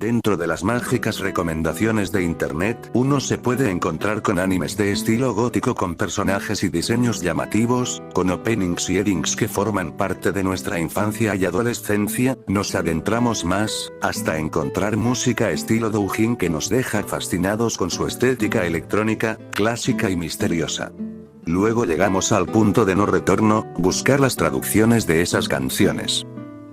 Dentro de las mágicas recomendaciones de internet, uno se puede encontrar con animes de estilo gótico con personajes y diseños llamativos, con openings y endings que forman parte de nuestra infancia y adolescencia. Nos adentramos más, hasta encontrar música estilo doujin que nos deja fascinados con su estética electrónica, clásica y misteriosa. Luego llegamos al punto de no retorno, buscar las traducciones de esas canciones.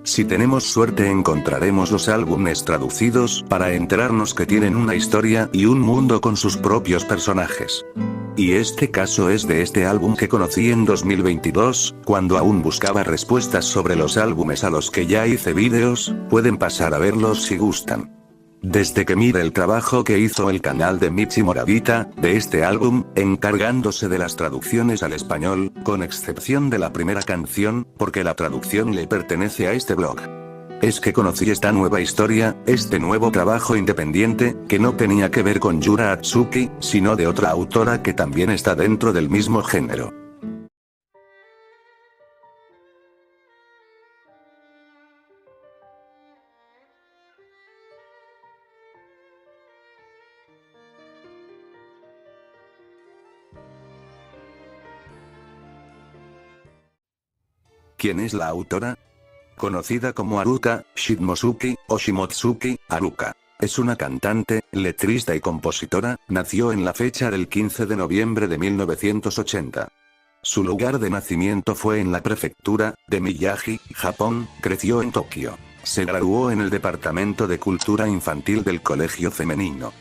Si tenemos suerte encontraremos los álbumes traducidos para enterarnos que tienen una historia y un mundo con sus propios personajes. Y este caso es de este álbum que conocí en 2022, cuando aún buscaba respuestas sobre los álbumes a los que ya hice vídeos. Pueden pasar a verlos si gustan. Desde que mire el trabajo que hizo el canal de Michi Moravita, de este álbum, encargándose de las traducciones al español, con excepción de la primera canción, porque la traducción le pertenece a este blog. Es que conocí esta nueva historia, este nuevo trabajo independiente, que no tenía que ver con Yura Atsuki, sino de otra autora que también está dentro del mismo género. ¿Quién es la autora? Conocida como Haruka Shimosuke, o Shimotsuki, Haruka. Es una cantante, letrista y compositora, nació en la fecha del 15 de noviembre de 1980. Su lugar de nacimiento fue en la prefectura de Miyagi, Japón. Creció en Tokio. Se graduó en el Departamento de Cultura Infantil del Colegio Femenino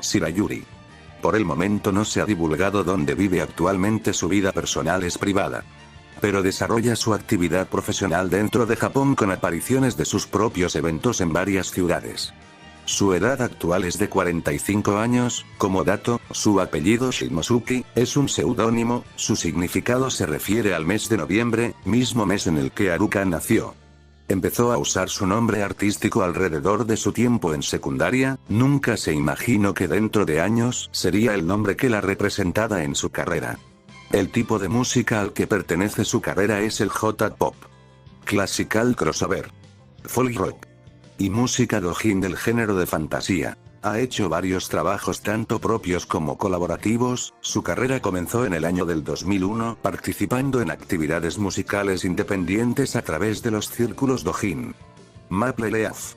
Shirayuri. Por el momento no se ha divulgado dónde vive actualmente. Su vida personal es privada, pero desarrolla su actividad profesional dentro de Japón con apariciones de sus propios eventos en varias ciudades. Su edad actual es de 45 años, como dato, su apellido Shimosuke, es un seudónimo. Su significado se refiere al mes de noviembre, mismo mes en el que Haruka nació. Empezó a usar su nombre artístico alrededor de su tiempo en secundaria. Nunca se imaginó que dentro de años sería el nombre que la representara en su carrera. El tipo de música al que pertenece su carrera es el J-Pop, Classical Crossover, Folk Rock y música doujin del género de fantasía. Ha hecho varios trabajos tanto propios como colaborativos. Su carrera comenzó en el año del 2001 participando en actividades musicales independientes a través de los círculos doujin, Maple Leaf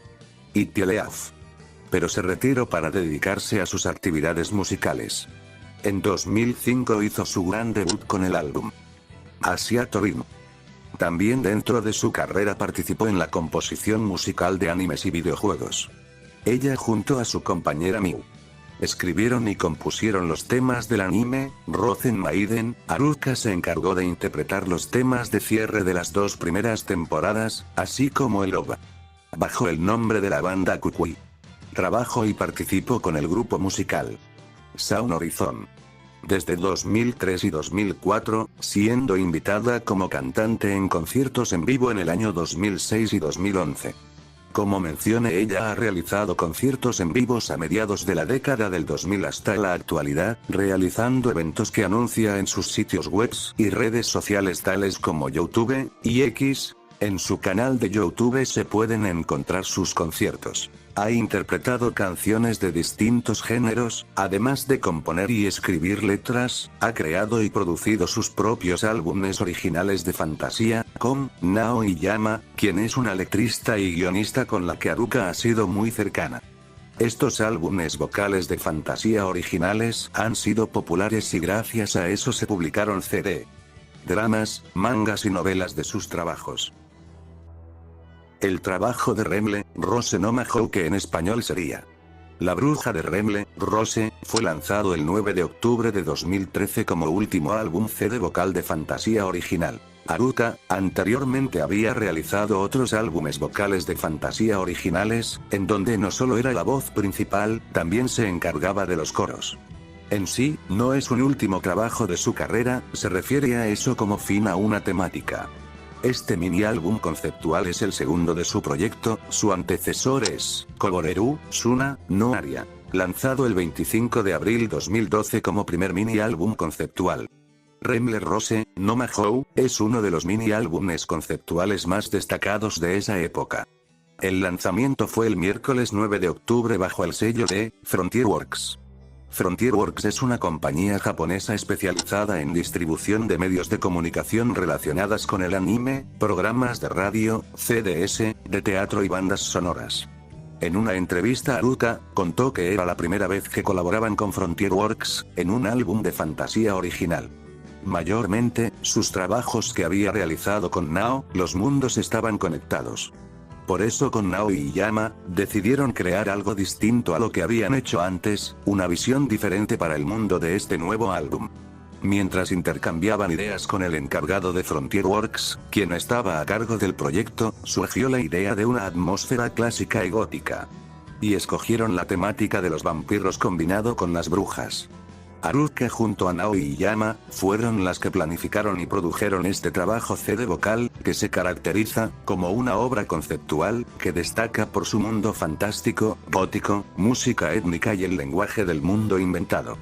y Tieleaf. Pero se retiró para dedicarse a sus actividades musicales. En 2005 hizo su gran debut con el álbum Asiato Rhythm. También dentro de su carrera participó en la composición musical de animes y videojuegos. Ella junto a su compañera Miu escribieron y compusieron los temas del anime Rozen Maiden. Haruka se encargó de interpretar los temas de cierre de las dos primeras temporadas, así como el OVA, bajo el nombre de la banda Kukui. Trabajó y participó con el grupo musical Sound Horizon desde 2003 y 2004, siendo invitada como cantante en conciertos en vivo en el año 2006 y 2011. Como mencioné, ella ha realizado conciertos en vivos a mediados de la década del 2000 hasta la actualidad, realizando eventos que anuncia en sus sitios web y redes sociales tales como YouTube y X. En su canal de YouTube se pueden encontrar sus conciertos. Ha interpretado canciones de distintos géneros, además de componer y escribir letras. Ha creado y producido sus propios álbumes originales de fantasía, con Naoi Yama, quien es una letrista y guionista con la que Haruka ha sido muy cercana. Estos álbumes vocales de fantasía originales han sido populares y gracias a eso se publicaron CD, dramas, mangas y novelas de sus trabajos. El trabajo de Remle, Rose no Mahou, que en español sería La Bruja de Remle, Rose, fue lanzado el 9 de octubre de 2013 como último álbum CD vocal de fantasía original. Haruka, anteriormente había realizado otros álbumes vocales de fantasía originales, en donde no solo era la voz principal, también se encargaba de los coros. En sí, no es un último trabajo de su carrera, se refiere a eso como fin a una temática. Este mini álbum conceptual es el segundo de su proyecto. Su antecesor es Koboreru Suna no Aria, lanzado el 25 de abril 2012 como primer mini álbum conceptual. Remle Rose no Mahou es uno de los mini álbumes conceptuales más destacados de esa época. El lanzamiento fue el miércoles 9 de octubre bajo el sello de Frontierworks. Frontierworks es una compañía japonesa especializada en distribución de medios de comunicación relacionadas con el anime, programas de radio, CDS, de teatro y bandas sonoras. En una entrevista Haruka contó que era la primera vez que colaboraban con Frontierworks en un álbum de fantasía original. Mayormente, sus trabajos que había realizado con Nao, los mundos estaban conectados. Por eso con Nao y Yama, decidieron crear algo distinto a lo que habían hecho antes, una visión diferente para el mundo de este nuevo álbum. Mientras intercambiaban ideas con el encargado de Frontierworks, quien estaba a cargo del proyecto, surgió la idea de una atmósfera clásica y gótica. Y escogieron la temática de los vampiros combinado con las brujas. Haruka junto a Nao y Yama, fueron las que planificaron y produjeron este trabajo CD vocal, que se caracteriza como una obra conceptual, que destaca por su mundo fantástico, gótico, música étnica y el lenguaje del mundo inventado.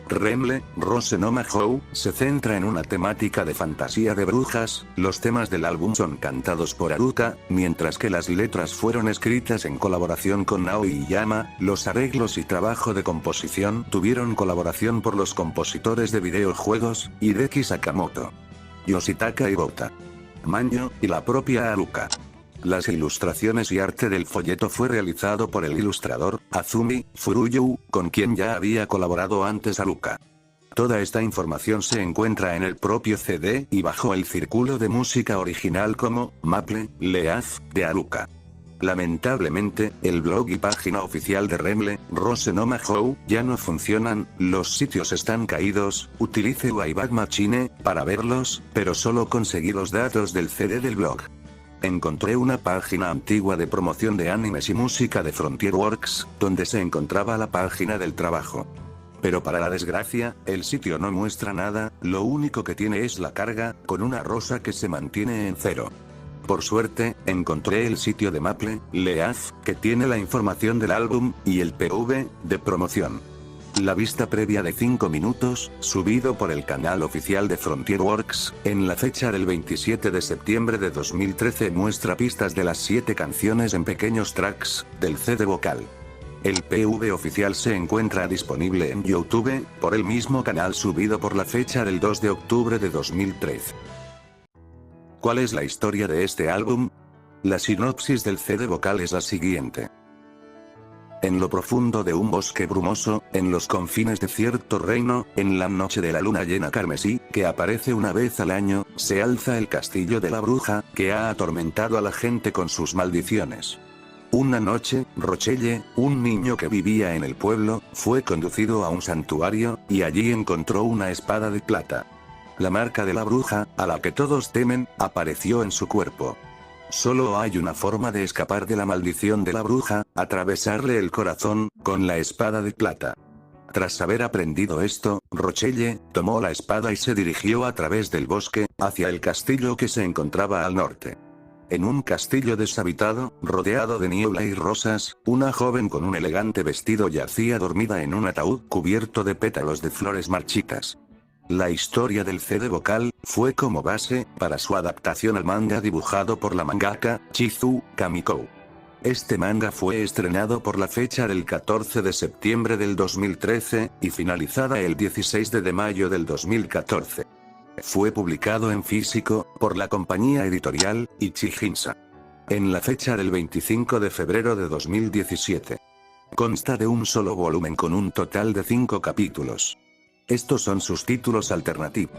Remle, Rose no Mahou, se centra en una temática de fantasía de brujas, los temas del álbum son cantados por Haruka, mientras que las letras fueron escritas en colaboración con Nao y Yama, los arreglos y trabajo de composición tuvieron colaboración por los compositores de videojuegos, Hideki Sakamoto, Yoshitaka Iwata, Manjo, y la propia Haruka. Las ilustraciones y arte del folleto fue realizado por el ilustrador, Azumi Furuyu, con quien ya había colaborado antes Haruka. Toda esta información se encuentra en el propio CD y bajo el círculo de música original como Maple Leaf de Haruka. Lamentablemente, el blog y página oficial de Remle, Rose no Mahou, ya no funcionan, los sitios están caídos, utilice Wayback Machine para verlos, pero solo conseguí los datos del CD del blog. Encontré una página antigua de promoción de animes y música de Frontierworks, donde se encontraba la página del trabajo. Pero para la desgracia, el sitio no muestra nada, lo único que tiene es la carga, con una rosa que se mantiene en cero. Por suerte, encontré el sitio de Maple Leaf, que tiene la información del álbum, y el PV, de promoción. La vista previa de 5 minutos, subido por el canal oficial de Frontierworks, en la fecha del 27 de septiembre de 2013 muestra pistas de las 7 canciones en pequeños tracks, del CD vocal. El PV oficial se encuentra disponible en YouTube, por el mismo canal subido por la fecha del 2 de octubre de 2013. ¿Cuál es la historia de este álbum? La sinopsis del CD vocal es la siguiente. En lo profundo de un bosque brumoso, en los confines de cierto reino, en la noche de la luna llena carmesí, que aparece una vez al año, se alza el castillo de la bruja, que ha atormentado a la gente con sus maldiciones. Una noche, Rochelle, un niño que vivía en el pueblo, fue conducido a un santuario, y allí encontró una espada de plata. La marca de la bruja, a la que todos temen, apareció en su cuerpo. Solo hay una forma de escapar de la maldición de la bruja, atravesarle el corazón, con la espada de plata. Tras haber aprendido esto, Rochelle, tomó la espada y se dirigió a través del bosque, hacia el castillo que se encontraba al norte. En un castillo deshabitado, rodeado de niebla y rosas, una joven con un elegante vestido yacía dormida en un ataúd cubierto de pétalos de flores marchitas. La historia del CD vocal fue como base para su adaptación al manga dibujado por la mangaka Chizu Kamiko. Este manga fue estrenado por la fecha del 14 de septiembre del 2013 y finalizada el 16 de mayo del 2014. Fue publicado en físico por la compañía editorial Ichihinsa en la fecha del 25 de febrero de 2017. Consta de un solo volumen con un total de 5 capítulos. Estos son sus títulos alternativos.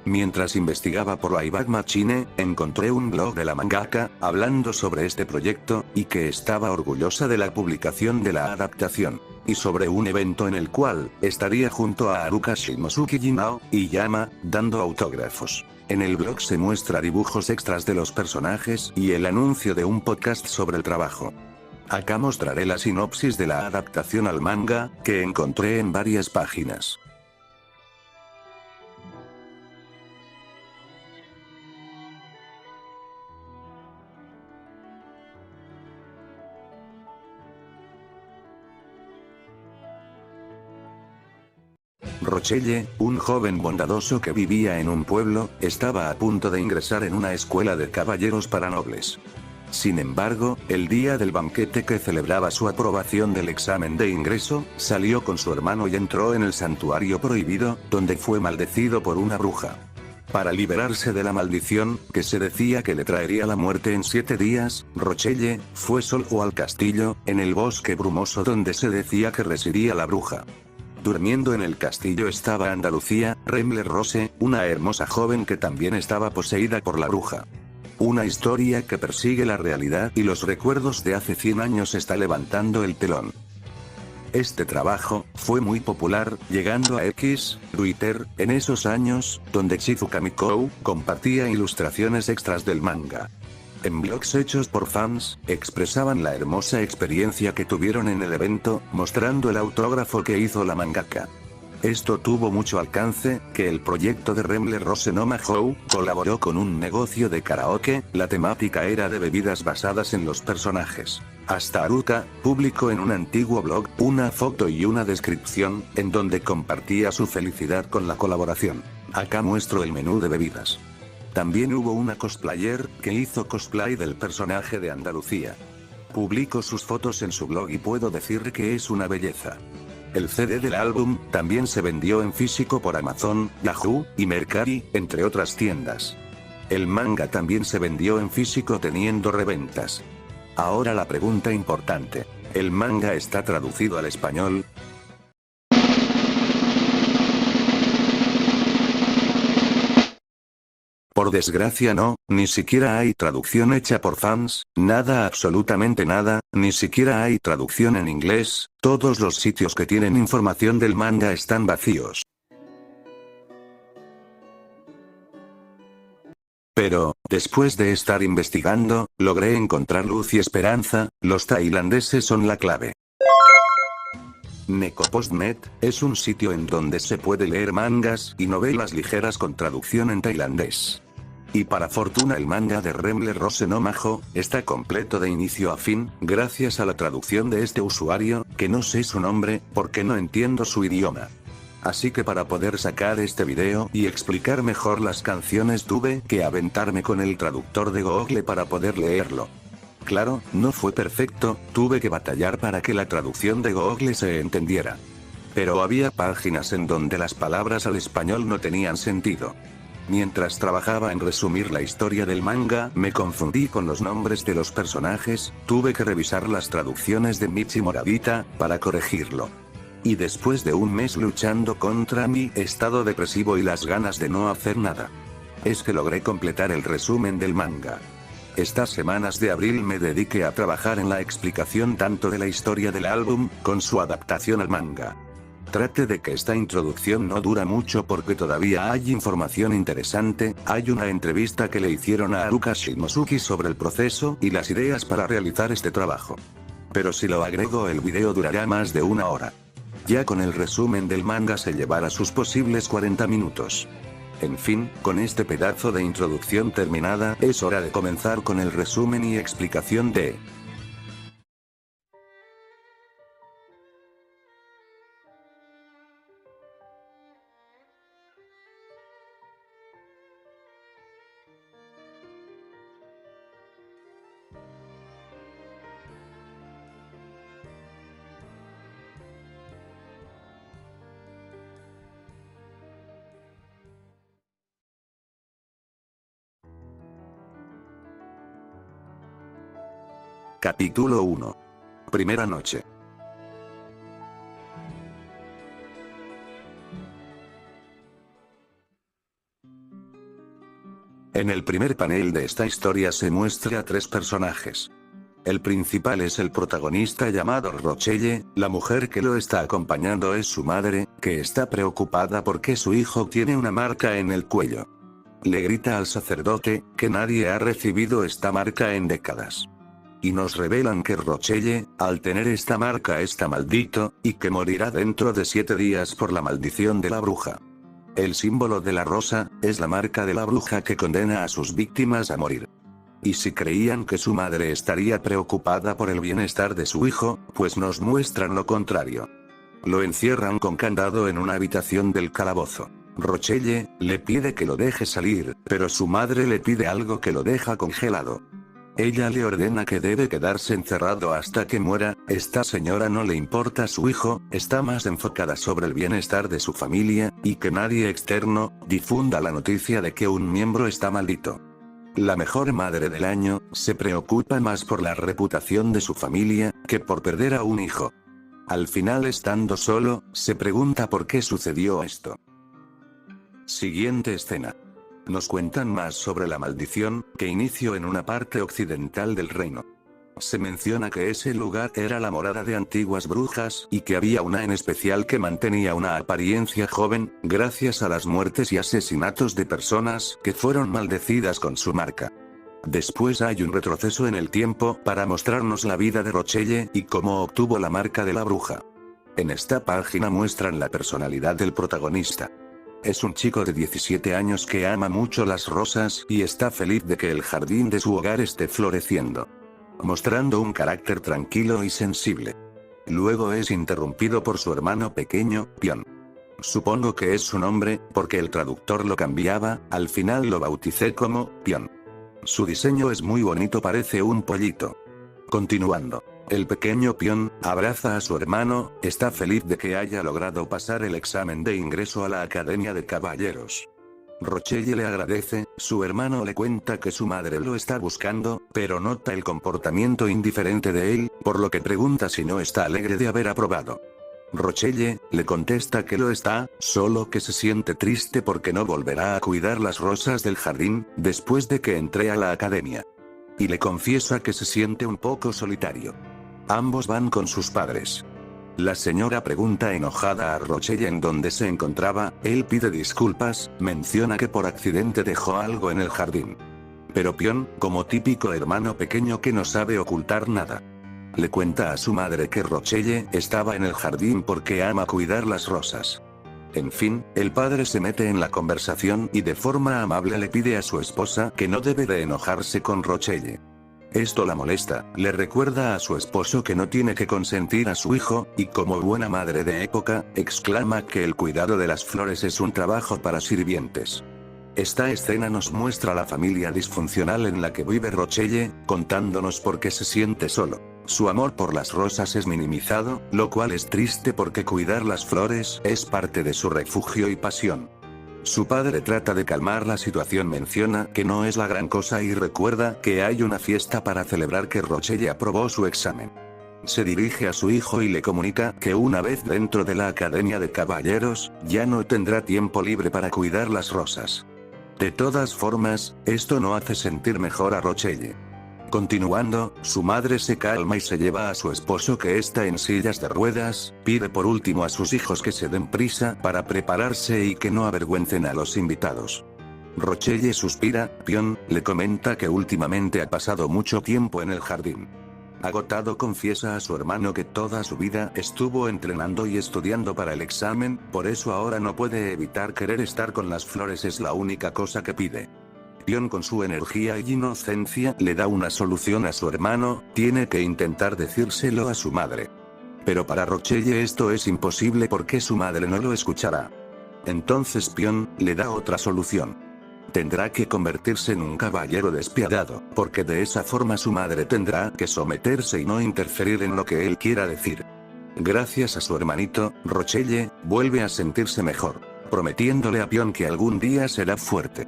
Mientras investigaba por Wayback Machine, encontré un blog de la mangaka, hablando sobre este proyecto, y que estaba orgullosa de la publicación de la adaptación. Y sobre un evento en el cual, estaría junto a Haruka Shimosuke y Nao y Yama, dando autógrafos. En el blog se muestra dibujos extras de los personajes y el anuncio de un podcast sobre el trabajo. Acá mostraré la sinopsis de la adaptación al manga, que encontré en varias páginas. Rochelle, un joven bondadoso que vivía en un pueblo, estaba a punto de ingresar en una escuela de caballeros para nobles. Sin embargo, el día del banquete que celebraba su aprobación del examen de ingreso, salió con su hermano y entró en el santuario prohibido, donde fue maldecido por una bruja. Para liberarse de la maldición, que se decía que le traería la muerte en 7 días, Rochelle fue solo al castillo, en el bosque brumoso donde se decía que residía la bruja. Durmiendo en el castillo estaba Andalucía, Remler-Rose, una hermosa joven que también estaba poseída por la bruja. Una historia que persigue la realidad y los recuerdos de hace 100 años está levantando el telón. Este trabajo fue muy popular, llegando a Twitter, en esos años, donde Shizuka Mikou compartía ilustraciones extras del manga. En blogs hechos por fans, expresaban la hermosa experiencia que tuvieron en el evento, mostrando el autógrafo que hizo la mangaka. Esto tuvo mucho alcance, que el proyecto de Remler-Rose no Mahou colaboró con un negocio de karaoke, la temática era de bebidas basadas en los personajes. Hasta Haruka publicó en un antiguo blog una foto y una descripción, en donde compartía su felicidad con la colaboración. Acá muestro el menú de bebidas. También hubo una cosplayer que hizo cosplay del personaje de Andalucía. Publicó sus fotos en su blog y puedo decir que es una belleza. El CD del álbum también se vendió en físico por Amazon, Yahoo y Mercari, entre otras tiendas. El manga también se vendió en físico teniendo reventas. Ahora la pregunta importante: ¿el manga está traducido al español? Por desgracia no, ni siquiera hay traducción hecha por fans, nada, absolutamente nada, ni siquiera hay traducción en inglés, todos los sitios que tienen información del manga están vacíos. Pero, después de estar investigando, logré encontrar luz y esperanza, los tailandeses son la clave. Nekopostnet es un sitio en donde se puede leer mangas y novelas ligeras con traducción en tailandés. Y para fortuna el manga de Remler-Rose no Mahou está completo de inicio a fin, gracias a la traducción de este usuario, que no sé su nombre, porque no entiendo su idioma. Así que para poder sacar este video y explicar mejor las canciones tuve que aventarme con el traductor de Google para poder leerlo. Claro, no fue perfecto, tuve que batallar para que la traducción de Google se entendiera. Pero había páginas en donde las palabras al español no tenían sentido. Mientras trabajaba en resumir la historia del manga, me confundí con los nombres de los personajes, tuve que revisar las traducciones de Michi Morabita, para corregirlo. Y después de un mes luchando contra mi estado depresivo y las ganas de no hacer nada, es que logré completar el resumen del manga. Estas semanas de abril me dediqué a trabajar en la explicación tanto de la historia del álbum, con su adaptación al manga. Trate de que esta introducción no dura mucho porque todavía hay información interesante, hay una entrevista que le hicieron a Haruka Shimosuki sobre el proceso y las ideas para realizar este trabajo. Pero si lo agrego el video durará más de 1 hora. Ya con el resumen del manga se llevará sus posibles 40 minutos. En fin, con este pedazo de introducción terminada, es hora de comenzar con el resumen y explicación de Capítulo 1. Primera noche. En el primer panel de esta historia se muestra a 3 personajes. El principal es el protagonista llamado Rochelle, la mujer que lo está acompañando es su madre, que está preocupada porque su hijo tiene una marca en el cuello. Le grita al sacerdote, que nadie ha recibido esta marca en décadas. Y nos revelan que Rochelle, al tener esta marca está maldito, y que morirá dentro de 7 días por la maldición de la bruja. El símbolo de la rosa, es la marca de la bruja que condena a sus víctimas a morir. Y si creían que su madre estaría preocupada por el bienestar de su hijo, pues nos muestran lo contrario. Lo encierran con candado en una habitación del calabozo. Rochelle le pide que lo deje salir, pero su madre le pide algo que lo deja congelado. Ella le ordena que debe quedarse encerrado hasta que muera. Esta señora no le importa a su hijo, está más enfocada sobre el bienestar de su familia, y que nadie externo difunda la noticia de que un miembro está maldito. La mejor madre del año, se preocupa más por la reputación de su familia, que por perder a un hijo. Al final, estando solo, se pregunta por qué sucedió esto. Siguiente escena. Nos cuentan más sobre la maldición, que inició en una parte occidental del reino. Se menciona que ese lugar era la morada de antiguas brujas, y que había una en especial que mantenía una apariencia joven, gracias a las muertes y asesinatos de personas que fueron maldecidas con su marca. Después hay un retroceso en el tiempo para mostrarnos la vida de Rochelle y cómo obtuvo la marca de la bruja. En esta página muestran la personalidad del protagonista. Es un chico de 17 años que ama mucho las rosas y está feliz de que el jardín de su hogar esté floreciendo, mostrando un carácter tranquilo y sensible. Luego es interrumpido por su hermano pequeño, Pion. Supongo que es su nombre, porque el traductor lo cambiaba, al final lo bauticé como Pion. Su diseño es muy bonito, parece un pollito. Continuando. El pequeño Pion abraza a su hermano, está feliz de que haya logrado pasar el examen de ingreso a la Academia de Caballeros. Rochelle le agradece, su hermano le cuenta que su madre lo está buscando, pero nota el comportamiento indiferente de él, por lo que pregunta si no está alegre de haber aprobado. Rochelle le contesta que lo está, solo que se siente triste porque no volverá a cuidar las rosas del jardín, después de que entre a la academia. Y le confiesa que se siente un poco solitario. Ambos van con sus padres. La señora pregunta enojada a Rochelle en dónde se encontraba, él pide disculpas, menciona que por accidente dejó algo en el jardín. Pero Pion, como típico hermano pequeño que no sabe ocultar nada, le cuenta a su madre que Rochelle estaba en el jardín porque ama cuidar las rosas. En fin, el padre se mete en la conversación y de forma amable le pide a su esposa que no debe de enojarse con Rochelle. Esto la molesta, le recuerda a su esposo que no tiene que consentir a su hijo, y como buena madre de época, exclama que el cuidado de las flores es un trabajo para sirvientes. Esta escena nos muestra la familia disfuncional en la que vive Rochelle, contándonos por qué se siente solo. Su amor por las rosas es minimizado, lo cual es triste porque cuidar las flores es parte de su refugio y pasión. Su padre trata de calmar la situación, menciona que no es la gran cosa y recuerda que hay una fiesta para celebrar que Rochelle aprobó su examen. Se dirige a su hijo y le comunica que una vez dentro de la Academia de Caballeros, ya no tendrá tiempo libre para cuidar las rosas. De todas formas, esto no hace sentir mejor a Rochelle. Continuando, su madre se calma y se lleva a su esposo que está en sillas de ruedas, pide por último a sus hijos que se den prisa para prepararse y que no avergüencen a los invitados. Rochelle suspira, Pion le comenta que últimamente ha pasado mucho tiempo en el jardín. Agotado confiesa a su hermano que toda su vida estuvo entrenando y estudiando para el examen, por eso ahora no puede evitar querer estar con las flores, es la única cosa que pide. Pion con su energía y inocencia le da una solución a su hermano, tiene que intentar decírselo a su madre. Pero para Rochelle esto es imposible porque su madre no lo escuchará. Entonces Pion le da otra solución. Tendrá que convertirse en un caballero despiadado, porque de esa forma su madre tendrá que someterse y no interferir en lo que él quiera decir. Gracias a su hermanito, Rochelle vuelve a sentirse mejor, prometiéndole a Pion que algún día será fuerte.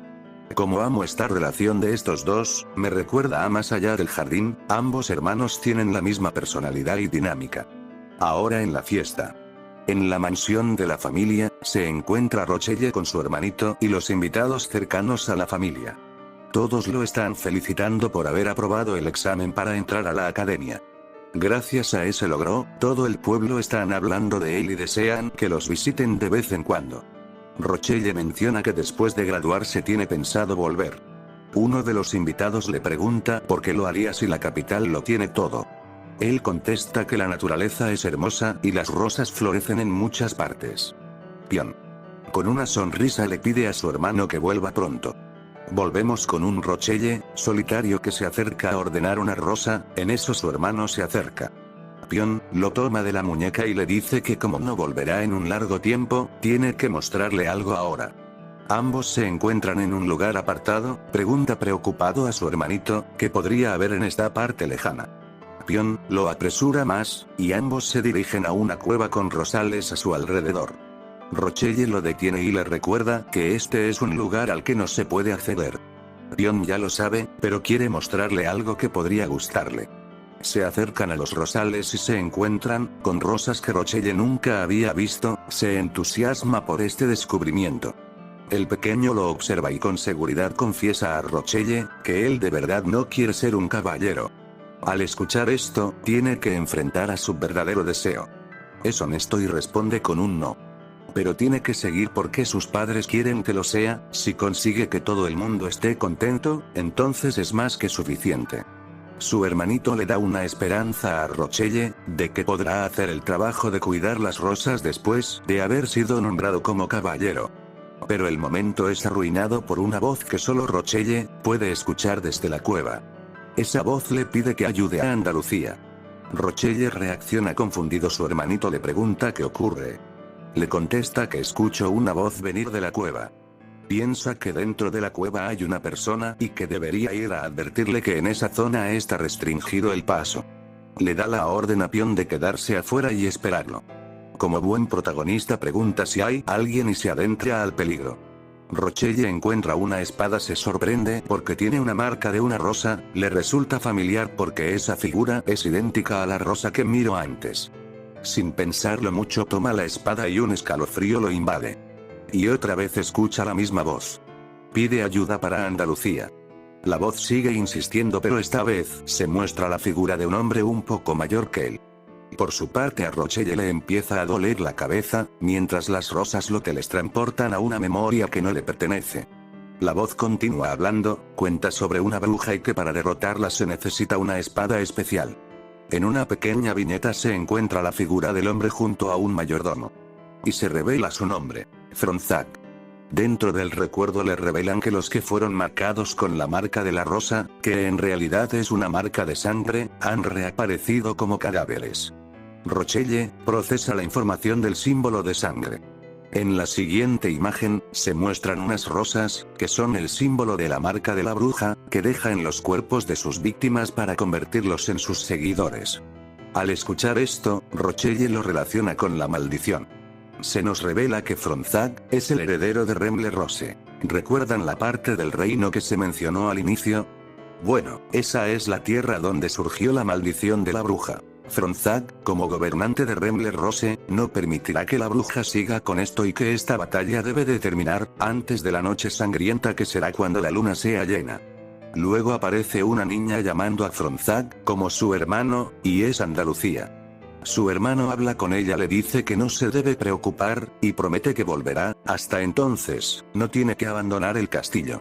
Como amo esta relación de estos dos, me recuerda a Más allá del jardín, ambos hermanos tienen la misma personalidad y dinámica. Ahora en la fiesta. En la mansión de la familia, se encuentra Rochelle con su hermanito y los invitados cercanos a la familia. Todos lo están felicitando por haber aprobado el examen para entrar a la academia. Gracias a ese logro, todo el pueblo están hablando de él y desean que los visiten de vez en cuando. Rochelle menciona que después de graduarse tiene pensado volver. Uno de los invitados le pregunta por qué lo haría si la capital lo tiene todo. Él contesta que la naturaleza es hermosa y las rosas florecen en muchas partes. Pion, con una sonrisa, le pide a su hermano que vuelva pronto. Volvemos con un Rochelle solitario que se acerca a ordenar una rosa, en eso su hermano se acerca. Pion lo toma de la muñeca y le dice que como no volverá en un largo tiempo, tiene que mostrarle algo ahora. Ambos se encuentran en un lugar apartado. Pregunta preocupado a su hermanito, ¿qué podría haber en esta parte lejana? Pion lo apresura más, y ambos se dirigen a una cueva con rosales a su alrededor. Rochelle lo detiene y le recuerda que este es un lugar al que no se puede acceder. Pion ya lo sabe, pero quiere mostrarle algo que podría gustarle. Se acercan a los rosales y se encuentran con rosas que Rochelle nunca había visto. Se entusiasma por este descubrimiento. El pequeño lo observa y con seguridad confiesa a Rochelle que él de verdad no quiere ser un caballero. Al escuchar esto, tiene que enfrentar a su verdadero deseo. Es honesto y responde con un no. Pero tiene que seguir porque sus padres quieren que lo sea. Si consigue que todo el mundo esté contento, entonces es más que suficiente. Su hermanito le da una esperanza a Rochelle, de que podrá hacer el trabajo de cuidar las rosas después de haber sido nombrado como caballero. Pero el momento es arruinado por una voz que solo Rochelle puede escuchar desde la cueva. Esa voz le pide que ayude a Andalucía. Rochelle reacciona confundido. Su hermanito le pregunta qué ocurre. Le contesta que escuchó una voz venir de la cueva. Piensa que dentro de la cueva hay una persona y que debería ir a advertirle que en esa zona está restringido el paso. Le da la orden a Pion de quedarse afuera y esperarlo. Como buen protagonista pregunta si hay alguien y se adentra al peligro. Rochelle encuentra una espada. Se sorprende porque tiene una marca de una rosa. Le resulta familiar porque esa figura es idéntica a la rosa que miró antes. Sin pensarlo mucho toma la espada y un escalofrío lo invade. Y otra vez escucha la misma voz. Pide ayuda para Andalucía. La voz sigue insistiendo, pero esta vez se muestra la figura de un hombre un poco mayor que él. Por su parte a Rochelle le empieza a doler la cabeza, mientras las rosas lo teletransportan a una memoria que no le pertenece. La voz continúa hablando, cuenta sobre una bruja y que para derrotarla se necesita una espada especial. En una pequeña viñeta se encuentra la figura del hombre junto a un mayordomo. Y se revela su nombre, Fronzak. Dentro del recuerdo le revelan que los que fueron marcados con la marca de la rosa, que en realidad es una marca de sangre, han reaparecido como cadáveres. Rochelle procesa la información del símbolo de sangre. En la siguiente imagen, se muestran unas rosas, que son el símbolo de la marca de la bruja, que deja en los cuerpos de sus víctimas para convertirlos en sus seguidores. Al escuchar esto, Rochelle lo relaciona con la maldición. Se nos revela que Fronzak es el heredero de Remle Rose. ¿Recuerdan la parte del reino que se mencionó al inicio? Bueno, esa es la tierra donde surgió la maldición de la bruja. Fronzak, como gobernante de Remle Rose, no permitirá que la bruja siga con esto y que esta batalla debe de terminar antes de la noche sangrienta que será cuando la luna sea llena. Luego aparece una niña llamando a Fronzak como su hermano, y es Andalucía. Su hermano habla con ella, le dice que no se debe preocupar, y promete que volverá. Hasta entonces, no tiene que abandonar el castillo.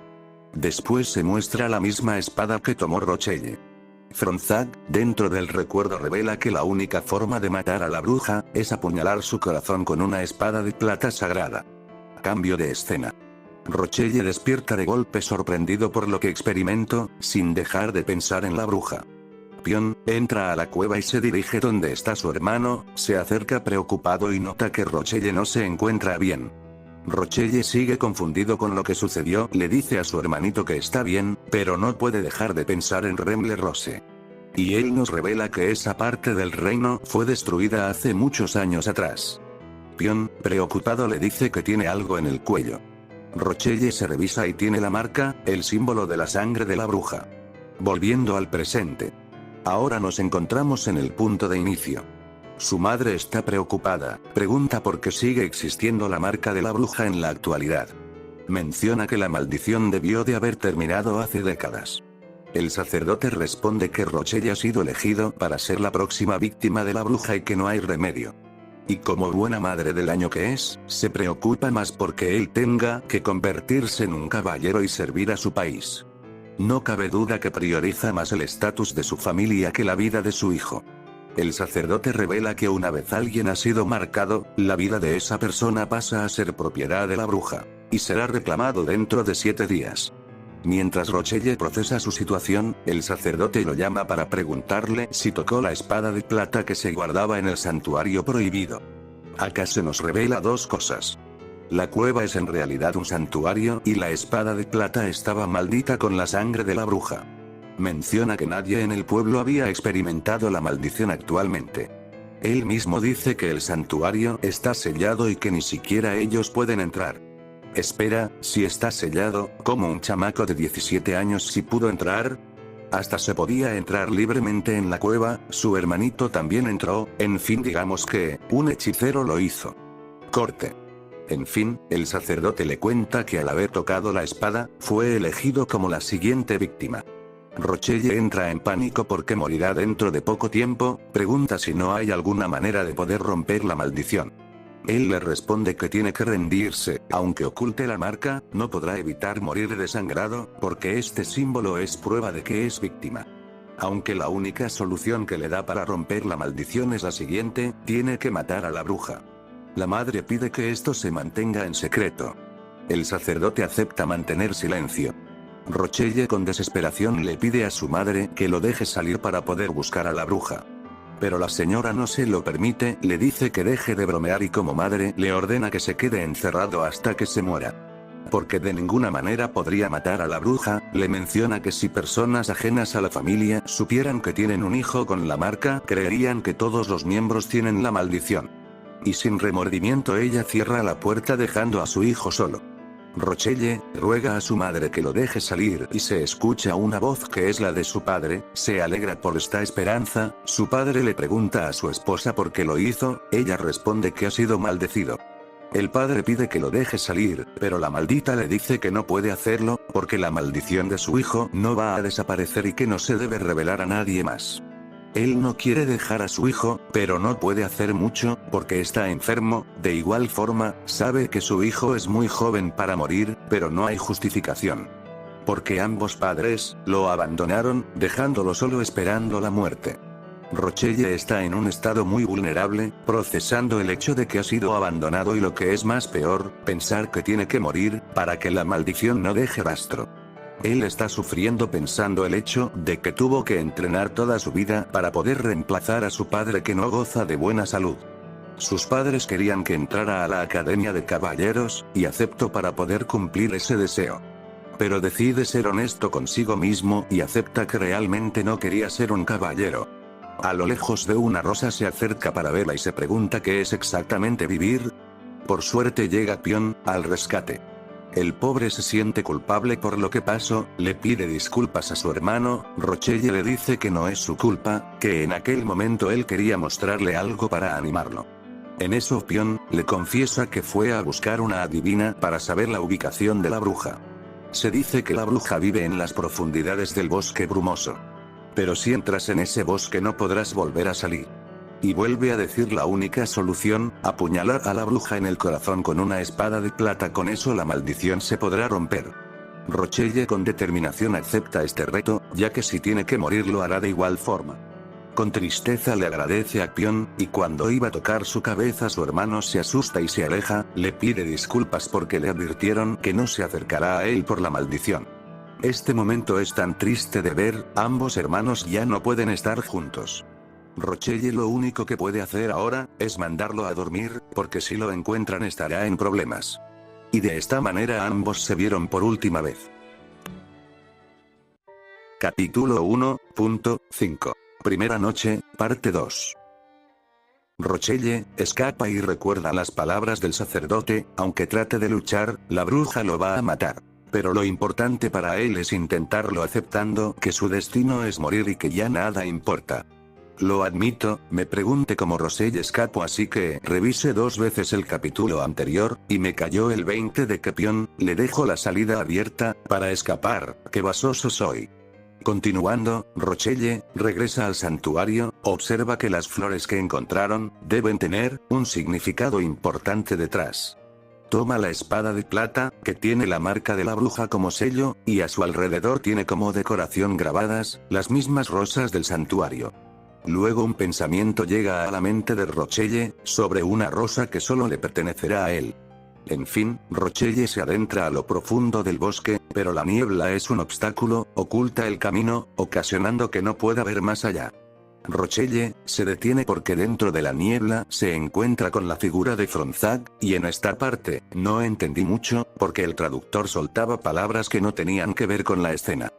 Después se muestra la misma espada que tomó Rochelle. Fronzak, dentro del recuerdo, revela que la única forma de matar a la bruja es apuñalar su corazón con una espada de plata sagrada. Cambio de escena. Rochelle despierta de golpe sorprendido por lo que experimentó, sin dejar de pensar en la bruja. Pion entra a la cueva y se dirige donde está su hermano. Se acerca preocupado y nota que Rochelle no se encuentra bien. Rochelle sigue confundido con lo que sucedió. Le dice a su hermanito que está bien, pero no puede dejar de pensar en Remle Rose. Y él nos revela que esa parte del reino fue destruida hace muchos años atrás. Pion, preocupado, le dice que tiene algo en el cuello. Rochelle se revisa y tiene la marca, el símbolo de la sangre de la bruja. Volviendo al presente. Ahora nos encontramos en el punto de inicio. Su madre está preocupada, pregunta por qué sigue existiendo la marca de la bruja en la actualidad. Menciona que la maldición debió de haber terminado hace décadas. El sacerdote responde que Rochelle ha sido elegido para ser la próxima víctima de la bruja y que no hay remedio. Y como buena madre del año que es, se preocupa más porque él tenga que convertirse en un caballero y servir a su país. No cabe duda que prioriza más el estatus de su familia que la vida de su hijo. El sacerdote revela que una vez alguien ha sido marcado, la vida de esa persona pasa a ser propiedad de la bruja, y será reclamado dentro de 7 días. Mientras Rochelle procesa su situación, el sacerdote lo llama para preguntarle si tocó la espada de plata que se guardaba en el santuario prohibido. Acá se nos revela 2 cosas. La cueva es en realidad un santuario y la espada de plata estaba maldita con la sangre de la bruja. Menciona que nadie en el pueblo había experimentado la maldición actualmente. Él mismo dice que el santuario está sellado y que ni siquiera ellos pueden entrar. Espera, si está sellado, ¿cómo un chamaco de 17 años sí pudo entrar? Hasta se podía entrar libremente en la cueva, su hermanito también entró, en fin digamos que, un hechicero lo hizo. Corte. En fin, el sacerdote le cuenta que al haber tocado la espada, fue elegido como la siguiente víctima. Rochelle entra en pánico porque morirá dentro de poco tiempo, pregunta si no hay alguna manera de poder romper la maldición. Él le responde que tiene que rendirse, aunque oculte la marca, no podrá evitar morir desangrado, porque este símbolo es prueba de que es víctima. Aunque la única solución que le da para romper la maldición es la siguiente, tiene que matar a la bruja. La madre pide que esto se mantenga en secreto. El sacerdote acepta mantener silencio. Rochelle con desesperación le pide a su madre que lo deje salir para poder buscar a la bruja. Pero la señora no se lo permite, le dice que deje de bromear y como madre le ordena que se quede encerrado hasta que se muera. Porque de ninguna manera podría matar a la bruja, le menciona que si personas ajenas a la familia supieran que tienen un hijo con la marca, creerían que todos los miembros tienen la maldición. Y sin remordimiento ella cierra la puerta dejando a su hijo solo. Rochelle ruega a su madre que lo deje salir y se escucha una voz que es la de su padre, se alegra por esta esperanza, su padre le pregunta a su esposa por qué lo hizo, ella responde que ha sido maldecido. El padre pide que lo deje salir, pero la maldita le dice que no puede hacerlo, porque la maldición de su hijo no va a desaparecer y que no se debe revelar a nadie más. Él no quiere dejar a su hijo, pero no puede hacer mucho, porque está enfermo, de igual forma, sabe que su hijo es muy joven para morir, pero no hay justificación. Porque ambos padres, lo abandonaron, dejándolo solo esperando la muerte. Rochelle está en un estado muy vulnerable, procesando el hecho de que ha sido abandonado y lo que es más peor, pensar que tiene que morir, para que la maldición no deje rastro. Él está sufriendo pensando el hecho de que tuvo que entrenar toda su vida para poder reemplazar a su padre que no goza de buena salud. Sus padres querían que entrara a la Academia de Caballeros, y aceptó para poder cumplir ese deseo. Pero decide ser honesto consigo mismo y acepta que realmente no quería ser un caballero. A lo lejos ve una rosa, se acerca para verla y se pregunta qué es exactamente vivir. Por suerte llega Pion al rescate. El pobre se siente culpable por lo que pasó, le pide disculpas a su hermano, Rochelle le dice que no es su culpa, que en aquel momento él quería mostrarle algo para animarlo. En eso Pion le confiesa que fue a buscar una adivina para saber la ubicación de la bruja. Se dice que la bruja vive en las profundidades del bosque brumoso. Pero si entras en ese bosque no podrás volver a salir. Y vuelve a decir la única solución, apuñalar a la bruja en el corazón con una espada de plata, con eso la maldición se podrá romper. Rochelle con determinación acepta este reto, ya que si tiene que morir lo hará de igual forma. Con tristeza le agradece a Pion, y cuando iba a tocar su cabeza su hermano se asusta y se aleja, le pide disculpas porque le advirtieron que no se acercará a él por la maldición. Este momento es tan triste de ver, ambos hermanos ya no pueden estar juntos. Rochelle lo único que puede hacer ahora, es mandarlo a dormir, porque si lo encuentran estará en problemas. Y de esta manera ambos se vieron por última vez. Capítulo 1.5. Primera noche, parte 2. Rochelle escapa y recuerda las palabras del sacerdote, aunque trate de luchar, la bruja lo va a matar. Pero lo importante para él es intentarlo aceptando que su destino es morir y que ya nada importa. Lo admito, me pregunté cómo Rochelle escapó, así que revisé 2 veces el capítulo anterior, y me cayó el 20 de que Pion le dejó la salida abierta para escapar, qué basoso soy. Continuando, Rochelle regresa al santuario, observa que las flores que encontraron deben tener un significado importante detrás. Toma la espada de plata, que tiene la marca de la bruja como sello, y a su alrededor tiene como decoración grabadas las mismas rosas del santuario. Luego un pensamiento llega a la mente de Rochelle, sobre una rosa que solo le pertenecerá a él. En fin, Rochelle se adentra a lo profundo del bosque, pero la niebla es un obstáculo, oculta el camino, ocasionando que no pueda ver más allá. Rochelle se detiene porque dentro de la niebla se encuentra con la figura de Fronzak, y en esta parte, no entendí mucho, porque el traductor soltaba palabras que no tenían que ver con la escena.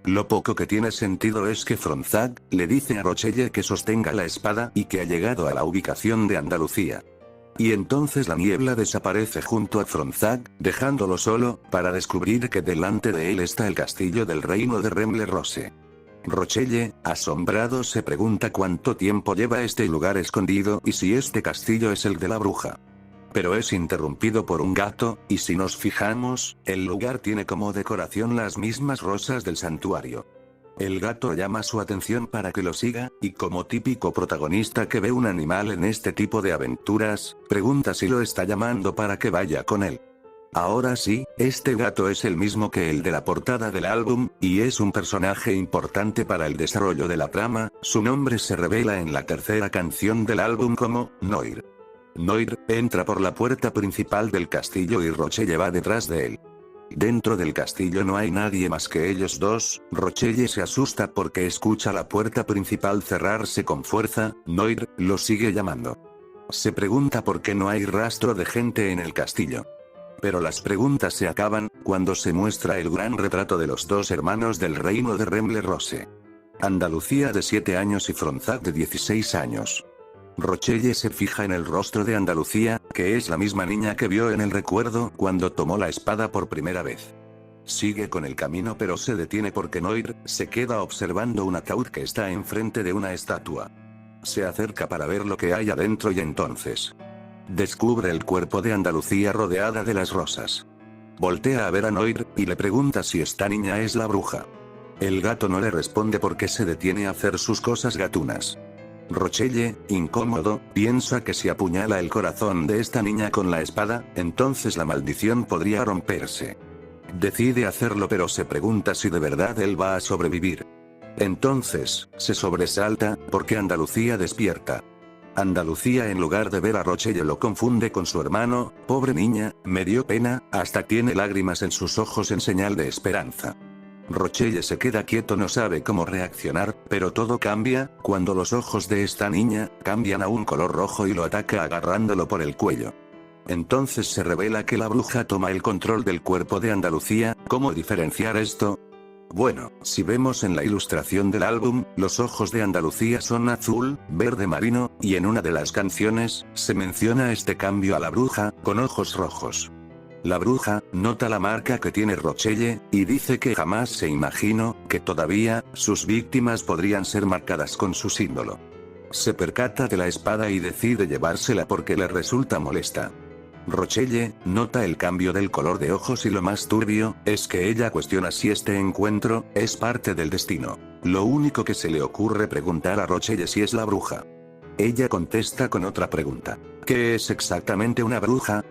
Lo poco que tiene sentido es que Fronzak le dice a Rochelle que sostenga la espada y que ha llegado a la ubicación de Andalucía. Y entonces la niebla desaparece junto a Fronzak, dejándolo solo, para descubrir que delante de él está el castillo del reino de Remle-Rose. Rochelle, asombrado, se pregunta cuánto tiempo lleva este lugar escondido y si este castillo es el de la bruja. Pero es interrumpido por un gato, y si nos fijamos, el lugar tiene como decoración las mismas rosas del santuario. El gato llama su atención para que lo siga, y como típico protagonista que ve un animal en este tipo de aventuras, pregunta si lo está llamando para que vaya con él. Ahora sí, este gato es el mismo que el de la portada del álbum, y es un personaje importante para el desarrollo de la trama. Su nombre se revela en la tercera canción del álbum como Noir. Noir entra por la puerta principal del castillo y Rochelle va detrás de él. Dentro del castillo no hay nadie más que ellos dos. Rochelle se asusta porque escucha la puerta principal cerrarse con fuerza. Noir lo sigue llamando. Se pregunta por qué no hay rastro de gente en el castillo. Pero las preguntas se acaban, cuando se muestra el gran retrato de los dos hermanos del reino de Remle-Rose. Andalucía de 7 años y Fronzak de 16 años. Rochelle se fija en el rostro de Andalucía, que es la misma niña que vio en el recuerdo cuando tomó la espada por primera vez. Sigue con el camino pero se detiene porque Noir se queda observando un ataúd que está enfrente de una estatua. Se acerca para ver lo que hay adentro y entonces descubre el cuerpo de Andalucía rodeada de las rosas. Voltea a ver a Noir, y le pregunta si esta niña es la bruja. El gato no le responde porque se detiene a hacer sus cosas gatunas. Rochelle, incómodo, piensa que si apuñala el corazón de esta niña con la espada, entonces la maldición podría romperse. Decide hacerlo pero se pregunta si de verdad él va a sobrevivir. Entonces, se sobresalta, porque Andalucía despierta. Andalucía en lugar de ver a Rochelle lo confunde con su hermano. Pobre niña, me dio pena, hasta tiene lágrimas en sus ojos en señal de esperanza. Rochelle se queda quieto, no sabe cómo reaccionar, pero todo cambia, cuando los ojos de esta niña cambian a un color rojo y lo ataca agarrándolo por el cuello. Entonces se revela que la bruja toma el control del cuerpo de Andalucía. ¿Cómo diferenciar esto? Bueno, si vemos en la ilustración del álbum, los ojos de Andalucía son azul, verde marino, y en una de las canciones, se menciona este cambio a la bruja, con ojos rojos. La bruja nota la marca que tiene Rochelle, y dice que jamás se imaginó que todavía sus víctimas podrían ser marcadas con su símbolo. Se percata de la espada y decide llevársela porque le resulta molesta. Rochelle nota el cambio del color de ojos y lo más turbio es que ella cuestiona si este encuentro es parte del destino. Lo único que se le ocurre preguntar a Rochelle si es la bruja. Ella contesta con otra pregunta. ¿Qué es exactamente una bruja?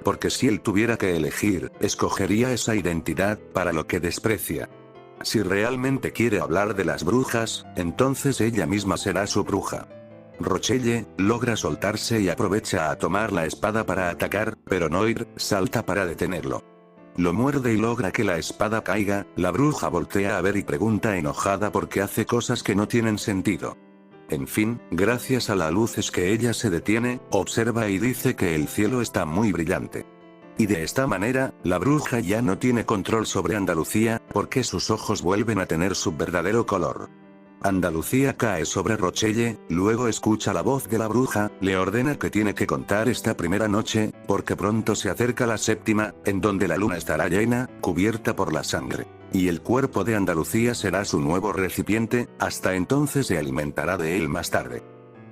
Porque si él tuviera que elegir, escogería esa identidad, para lo que desprecia. Si realmente quiere hablar de las brujas, entonces ella misma será su bruja. Rochelle logra soltarse y aprovecha a tomar la espada para atacar, pero Noir salta para detenerlo. Lo muerde y logra que la espada caiga. La bruja voltea a ver y pregunta enojada porque hace cosas que no tienen sentido. En fin, gracias a la luz es que ella se detiene, observa y dice que el cielo está muy brillante. Y de esta manera, la bruja ya no tiene control sobre Andalucía, porque sus ojos vuelven a tener su verdadero color. Andalucía cae sobre Rochelle, luego escucha la voz de la bruja, le ordena que tiene que contar esta primera noche, porque pronto se acerca la séptima, en donde la luna estará llena, cubierta por la sangre. Y el cuerpo de Andalucía será su nuevo recipiente, hasta entonces se alimentará de él más tarde.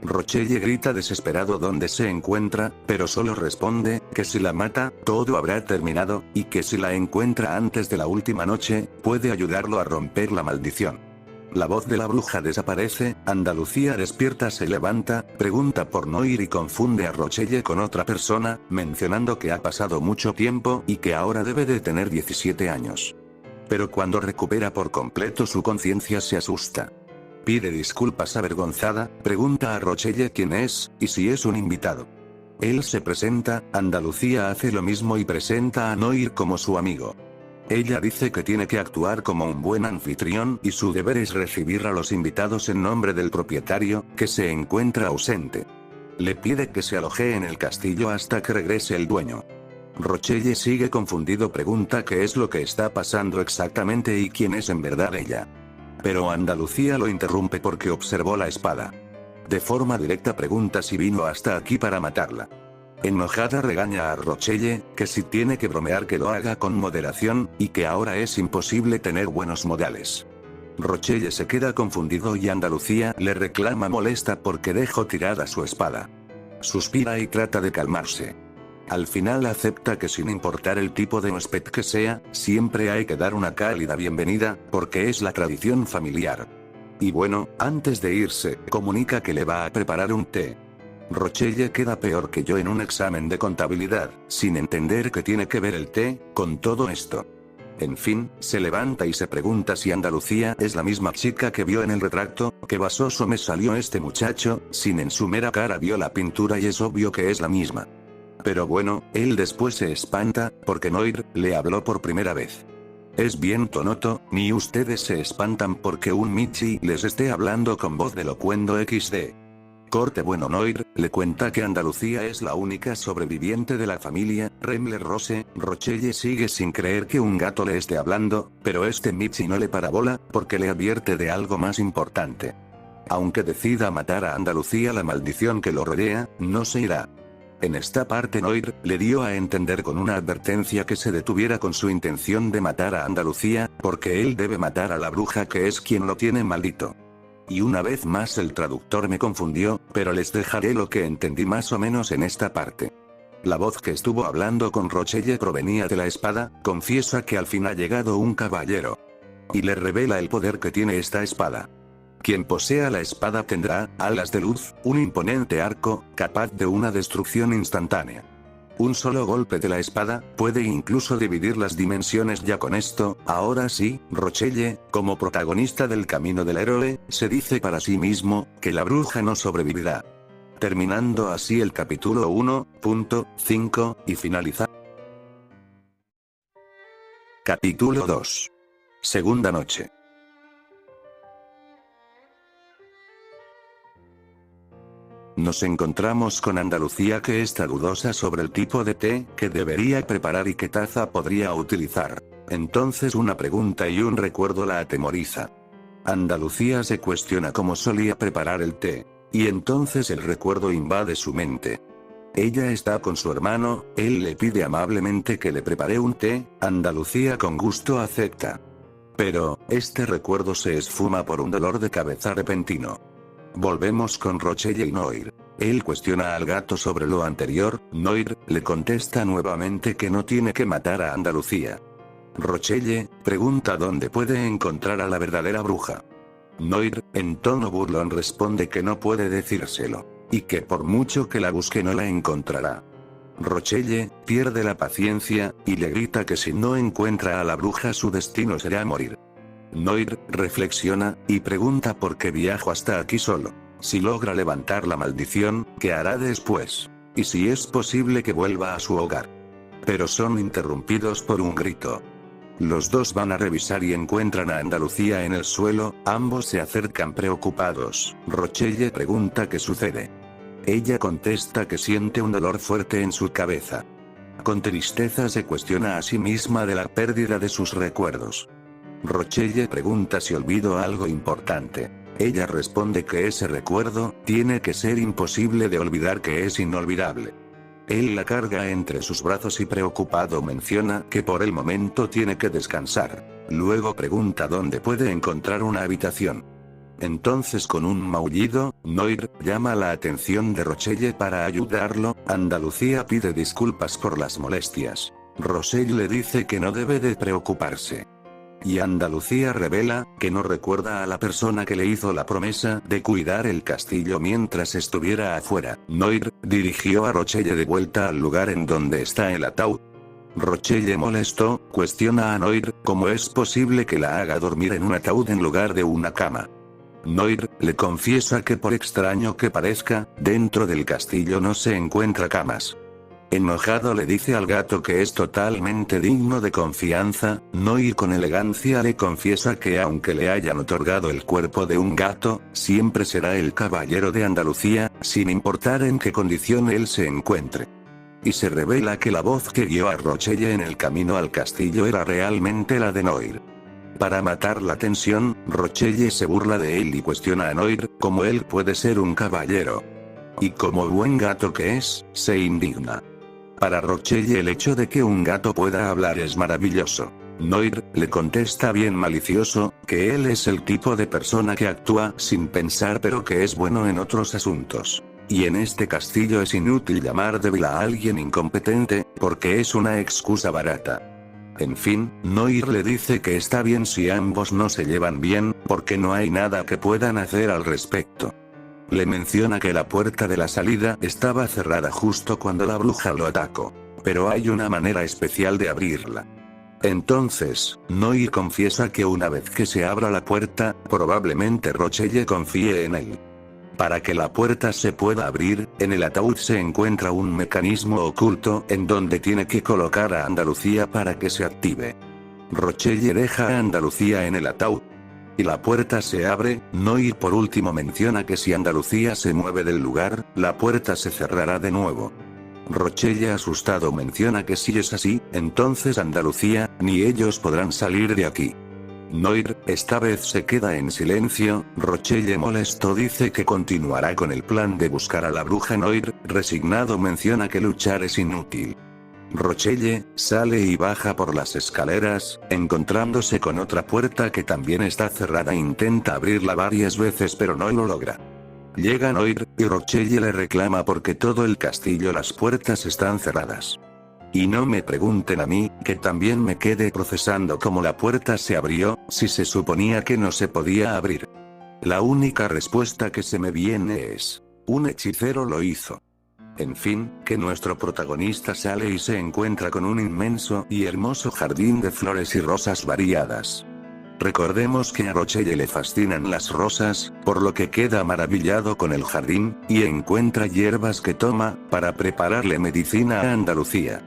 Rochelle grita desesperado donde se encuentra, pero solo responde que si la mata, todo habrá terminado, y que si la encuentra antes de la última noche, puede ayudarlo a romper la maldición. La voz de la bruja desaparece, Andalucía despierta, se levanta, pregunta por Noir y confunde a Rochelle con otra persona, mencionando que ha pasado mucho tiempo y que ahora debe de tener 17 años. Pero cuando recupera por completo su conciencia se asusta. Pide disculpas avergonzada, pregunta a Rochelle quién es, y si es un invitado. Él se presenta, Andalucía hace lo mismo y presenta a Noir como su amigo. Ella dice que tiene que actuar como un buen anfitrión y su deber es recibir a los invitados en nombre del propietario, que se encuentra ausente. Le pide que se aloje en el castillo hasta que regrese el dueño. Rochelle sigue confundido, pregunta qué es lo que está pasando exactamente y quién es en verdad ella. Pero Andalucía lo interrumpe porque observó la espada. De forma directa pregunta si vino hasta aquí para matarla. Enojada regaña a Rochelle, que si tiene que bromear que lo haga con moderación, y que ahora es imposible tener buenos modales. Rochelle se queda confundido y Andalucía le reclama molesta porque dejó tirada su espada. Suspira y trata de calmarse. Al final acepta que sin importar el tipo de huésped que sea, siempre hay que dar una cálida bienvenida, porque es la tradición familiar. Y bueno, antes de irse, comunica que le va a preparar un té. Rochelle queda peor que yo en un examen de contabilidad, sin entender qué tiene que ver el té con todo esto. En fin, se levanta y se pregunta si Andalucía es la misma chica que vio en el retrato. Qué basoso me salió este muchacho, sin en su mera cara vio la pintura y es obvio que es la misma. Pero bueno, él después se espanta, porque Noir le habló por primera vez. Es bien tonoto, ni ustedes se espantan porque un Michi les esté hablando con voz de locuendo XD. Corte. Bueno, Noir le cuenta que Andalucía es la única sobreviviente de la familia Remler Rose. Rochelle sigue sin creer que un gato le esté hablando, pero este Michi no le para bola, porque le advierte de algo más importante. Aunque decida matar a Andalucía, la maldición que lo rodea no se irá. En esta parte Noir le dio a entender con una advertencia que se detuviera con su intención de matar a Andalucía, porque él debe matar a la bruja que es quien lo tiene maldito. Y una vez más el traductor me confundió, pero les dejaré lo que entendí más o menos en esta parte. La voz que estuvo hablando con Rochelle provenía de la espada. Confiesa que al fin ha llegado un caballero. Y le revela el poder que tiene esta espada. Quien posea la espada tendrá alas de luz, un imponente arco, capaz de una destrucción instantánea. Un solo golpe de la espada puede incluso dividir las dimensiones. Ya con esto, ahora sí, Rochelle, como protagonista del camino del héroe, se dice para sí mismo que la bruja no sobrevivirá. Terminando así el capítulo 1.5 y finaliza. Capítulo 2. Segunda noche. Nos encontramos con Andalucía, que está dudosa sobre el tipo de té que debería preparar y qué taza podría utilizar. Entonces una pregunta y un recuerdo la atemoriza. Andalucía se cuestiona cómo solía preparar el té. Y entonces el recuerdo invade su mente. Ella está con su hermano, él le pide amablemente que le prepare un té, Andalucía con gusto acepta. Pero, este recuerdo se esfuma por un dolor de cabeza repentino. Volvemos con Rochelle y Noir. Él cuestiona al gato sobre lo anterior. Noir le contesta nuevamente que no tiene que matar a Andalucía. Rochelle pregunta dónde puede encontrar a la verdadera bruja. Noir, en tono burlón, responde que no puede decírselo, y que por mucho que la busque no la encontrará. Rochelle pierde la paciencia y le grita que si no encuentra a la bruja su destino será morir. Noir reflexiona y pregunta por qué viajo hasta aquí solo. Si logra levantar la maldición, ¿qué hará después? Y si es posible que vuelva a su hogar. Pero son interrumpidos por un grito. Los dos van a revisar y encuentran a Andalucía en el suelo. Ambos se acercan preocupados. Rochelle pregunta qué sucede. Ella contesta que siente un dolor fuerte en su cabeza. Con tristeza se cuestiona a sí misma de la pérdida de sus recuerdos. Rochelle pregunta si olvidó algo importante. Ella responde que ese recuerdo tiene que ser imposible de olvidar, que es inolvidable. Él la carga entre sus brazos y preocupado menciona que por el momento tiene que descansar. Luego pregunta dónde puede encontrar una habitación. Entonces, con un maullido, Noir llama la atención de Rochelle para ayudarlo. Andalucía pide disculpas por las molestias. Rochelle le dice que no debe de preocuparse. Y Andalucía revela que no recuerda a la persona que le hizo la promesa de cuidar el castillo mientras estuviera afuera. Noir dirigió a Rochelle de vuelta al lugar en donde está el ataúd. Rochelle, molesto, cuestiona a Noir cómo es posible que la haga dormir en un ataúd en lugar de una cama. Noir le confiesa que por extraño que parezca, dentro del castillo no se encuentra camas. Enojado le dice al gato que es totalmente digno de confianza. Noir con elegancia le confiesa que aunque le hayan otorgado el cuerpo de un gato, siempre será el caballero de Andalucía, sin importar en qué condición él se encuentre. Y se revela que la voz que guió a Rochelle en el camino al castillo era realmente la de Noir. Para matar la tensión, Rochelle se burla de él y cuestiona a Noir cómo él puede ser un caballero. Y como buen gato que es, se indigna. Para Rochelle el hecho de que un gato pueda hablar es maravilloso. Noir le contesta bien malicioso, que él es el tipo de persona que actúa sin pensar pero que es bueno en otros asuntos. Y en este castillo es inútil llamar débil a alguien incompetente, porque es una excusa barata. En fin, Noir le dice que está bien si ambos no se llevan bien, porque no hay nada que puedan hacer al respecto. Le menciona que la puerta de la salida estaba cerrada justo cuando la bruja lo atacó. Pero hay una manera especial de abrirla. Entonces, Noir confiesa que una vez que se abra la puerta, probablemente Rochelle confíe en él. Para que la puerta se pueda abrir, en el ataúd se encuentra un mecanismo oculto en donde tiene que colocar a Andalucía para que se active. Rochelle deja a Andalucía en el ataúd. Y la puerta se abre. Noir por último menciona que si Andalucía se mueve del lugar, la puerta se cerrará de nuevo. Rochelle asustado menciona que si es así, entonces Andalucía, ni ellos podrán salir de aquí. Noir, esta vez se queda en silencio. Rochelle molesto dice que continuará con el plan de buscar a la bruja. Noir, resignado menciona que luchar es inútil. Rochelle sale y baja por las escaleras, encontrándose con otra puerta que también está cerrada. Intenta abrirla varias veces pero no lo logra. Llega Noir, y Rochelle le reclama porque todo el castillo las puertas están cerradas. Y no me pregunten a mí, que también me quedé procesando cómo la puerta se abrió, si se suponía que no se podía abrir. La única respuesta que se me viene es: un hechicero lo hizo. En fin, que nuestro protagonista sale y se encuentra con un inmenso y hermoso jardín de flores y rosas variadas. Recordemos que a Rochelle le fascinan las rosas, por lo que queda maravillado con el jardín, y encuentra hierbas que toma, para prepararle medicina a Andalucía.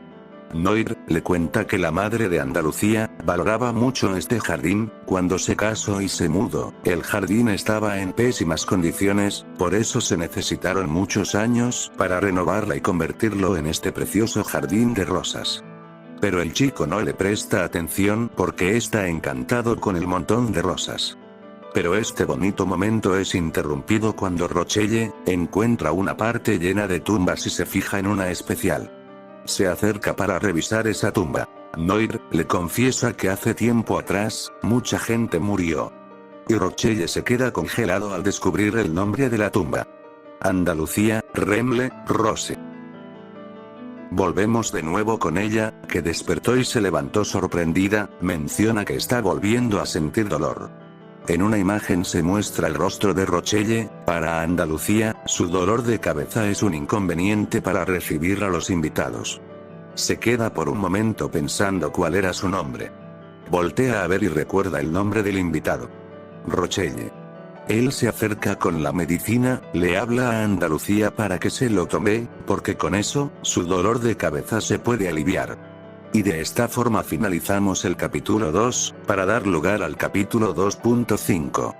Noir le cuenta que la madre de Andalucía valoraba mucho este jardín. Cuando se casó y se mudó, el jardín estaba en pésimas condiciones, por eso se necesitaron muchos años para renovarla y convertirlo en este precioso jardín de rosas. Pero el chico no le presta atención porque está encantado con el montón de rosas. Pero este bonito momento es interrumpido cuando Rochelle encuentra una parte llena de tumbas y se fija en una especial. Se acerca para revisar esa tumba. Noir le confiesa que hace tiempo atrás, mucha gente murió. Y Rochelle se queda congelado al descubrir el nombre de la tumba. Andalucía, Remle, Rose. Volvemos de nuevo con ella, que despertó y se levantó sorprendida. Menciona que está volviendo a sentir dolor. En una imagen se muestra el rostro de Rochelle. Para Andalucía, su dolor de cabeza es un inconveniente para recibir a los invitados. Se queda por un momento pensando cuál era su nombre. Voltea a ver y recuerda el nombre del invitado: Rochelle. Él se acerca con la medicina, le habla a Andalucía para que se lo tome, porque con eso, su dolor de cabeza se puede aliviar. Y de esta forma finalizamos el capítulo 2, para dar lugar al capítulo 2.5.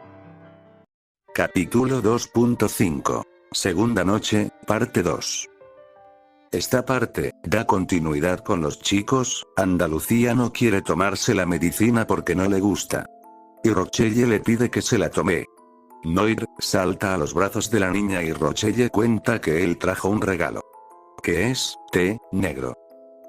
Capítulo 2.5. Segunda noche, parte 2. Esta parte da continuidad con los chicos. Andalucía no quiere tomarse la medicina porque no le gusta. Y Rochelle le pide que se la tome. Noir salta a los brazos de la niña y Rochelle cuenta que él trajo un regalo. Que es té negro.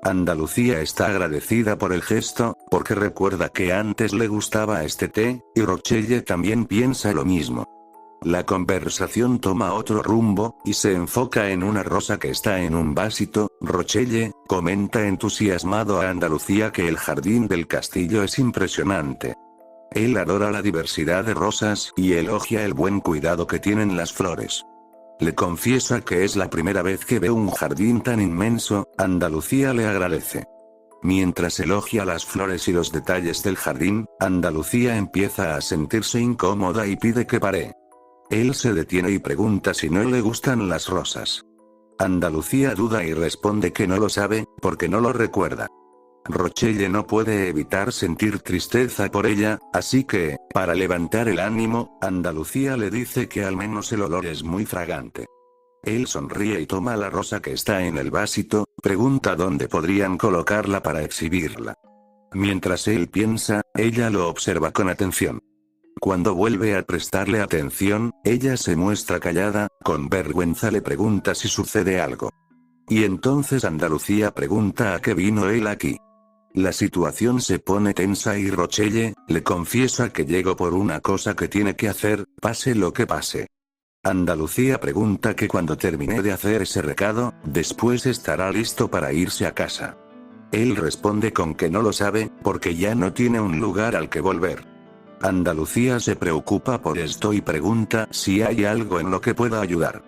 Andalucía está agradecida por el gesto, porque recuerda que antes le gustaba este té, y Rochelle también piensa lo mismo. La conversación toma otro rumbo, y se enfoca en una rosa que está en un vasito. Rochelle comenta entusiasmado a Andalucía que el jardín del castillo es impresionante. Él adora la diversidad de rosas, y elogia el buen cuidado que tienen las flores. Le confiesa que es la primera vez que ve un jardín tan inmenso. Andalucía le agradece. Mientras elogia las flores y los detalles del jardín, Andalucía empieza a sentirse incómoda y pide que pare. Él se detiene y pregunta si no le gustan las rosas. Andalucía duda y responde que no lo sabe, porque no lo recuerda. Rochelle no puede evitar sentir tristeza por ella, así que, para levantar el ánimo, Andalucía le dice que al menos el olor es muy fragante. Él sonríe y toma la rosa que está en el vasito, pregunta dónde podrían colocarla para exhibirla. Mientras él piensa, ella lo observa con atención. Cuando vuelve a prestarle atención, ella se muestra callada, con vergüenza le pregunta si sucede algo. Y entonces Andalucía pregunta a qué vino él aquí. La situación se pone tensa y Rochelle le confiesa que llegó por una cosa que tiene que hacer, pase lo que pase. Andalucía pregunta que cuando termine de hacer ese recado, después estará listo para irse a casa. Él responde con que no lo sabe, porque ya no tiene un lugar al que volver. Andalucía se preocupa por esto y pregunta si hay algo en lo que pueda ayudar.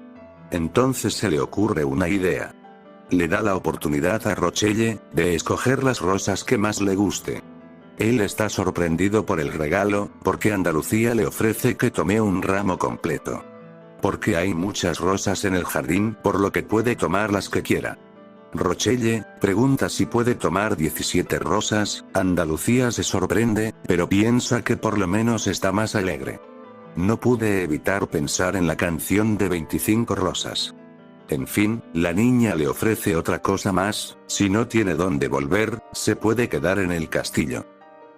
Entonces se le ocurre una idea. Le da la oportunidad a Rochelle de escoger las rosas que más le guste. Él está sorprendido por el regalo, porque Andalucía le ofrece que tome un ramo completo. Porque hay muchas rosas en el jardín, por lo que puede tomar las que quiera. Rochelle pregunta si puede tomar 17 rosas, Andalucía se sorprende, pero piensa que por lo menos está más alegre. No pude evitar pensar en la canción de 25 rosas. En fin, la niña le ofrece otra cosa más, si no tiene dónde volver, se puede quedar en el castillo.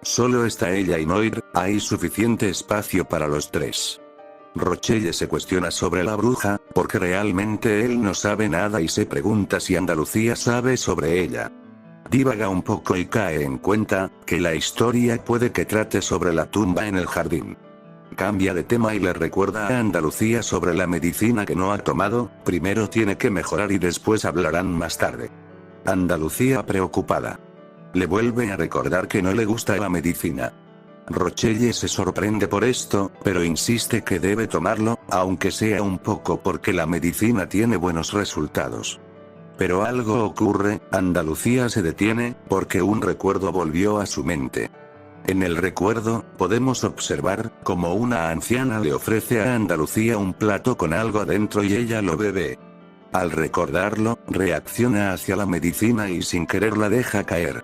Solo está ella y Noir, hay suficiente espacio para los tres. Rochelle se cuestiona sobre la bruja, porque realmente él no sabe nada y se pregunta si Andalucía sabe sobre ella. Divaga un poco y cae en cuenta que la historia puede que trate sobre la tumba en el jardín. Cambia de tema y le recuerda a Andalucía sobre la medicina que no ha tomado, primero tiene que mejorar y después hablarán más tarde. Andalucía preocupada. Le vuelve a recordar que no le gusta la medicina. Rochelle se sorprende por esto, pero insiste que debe tomarlo, aunque sea un poco porque la medicina tiene buenos resultados. Pero algo ocurre, Andalucía se detiene, porque un recuerdo volvió a su mente. En el recuerdo, podemos observar cómo una anciana le ofrece a Andalucía un plato con algo adentro y ella lo bebe. Al recordarlo, reacciona hacia la medicina y sin querer la deja caer.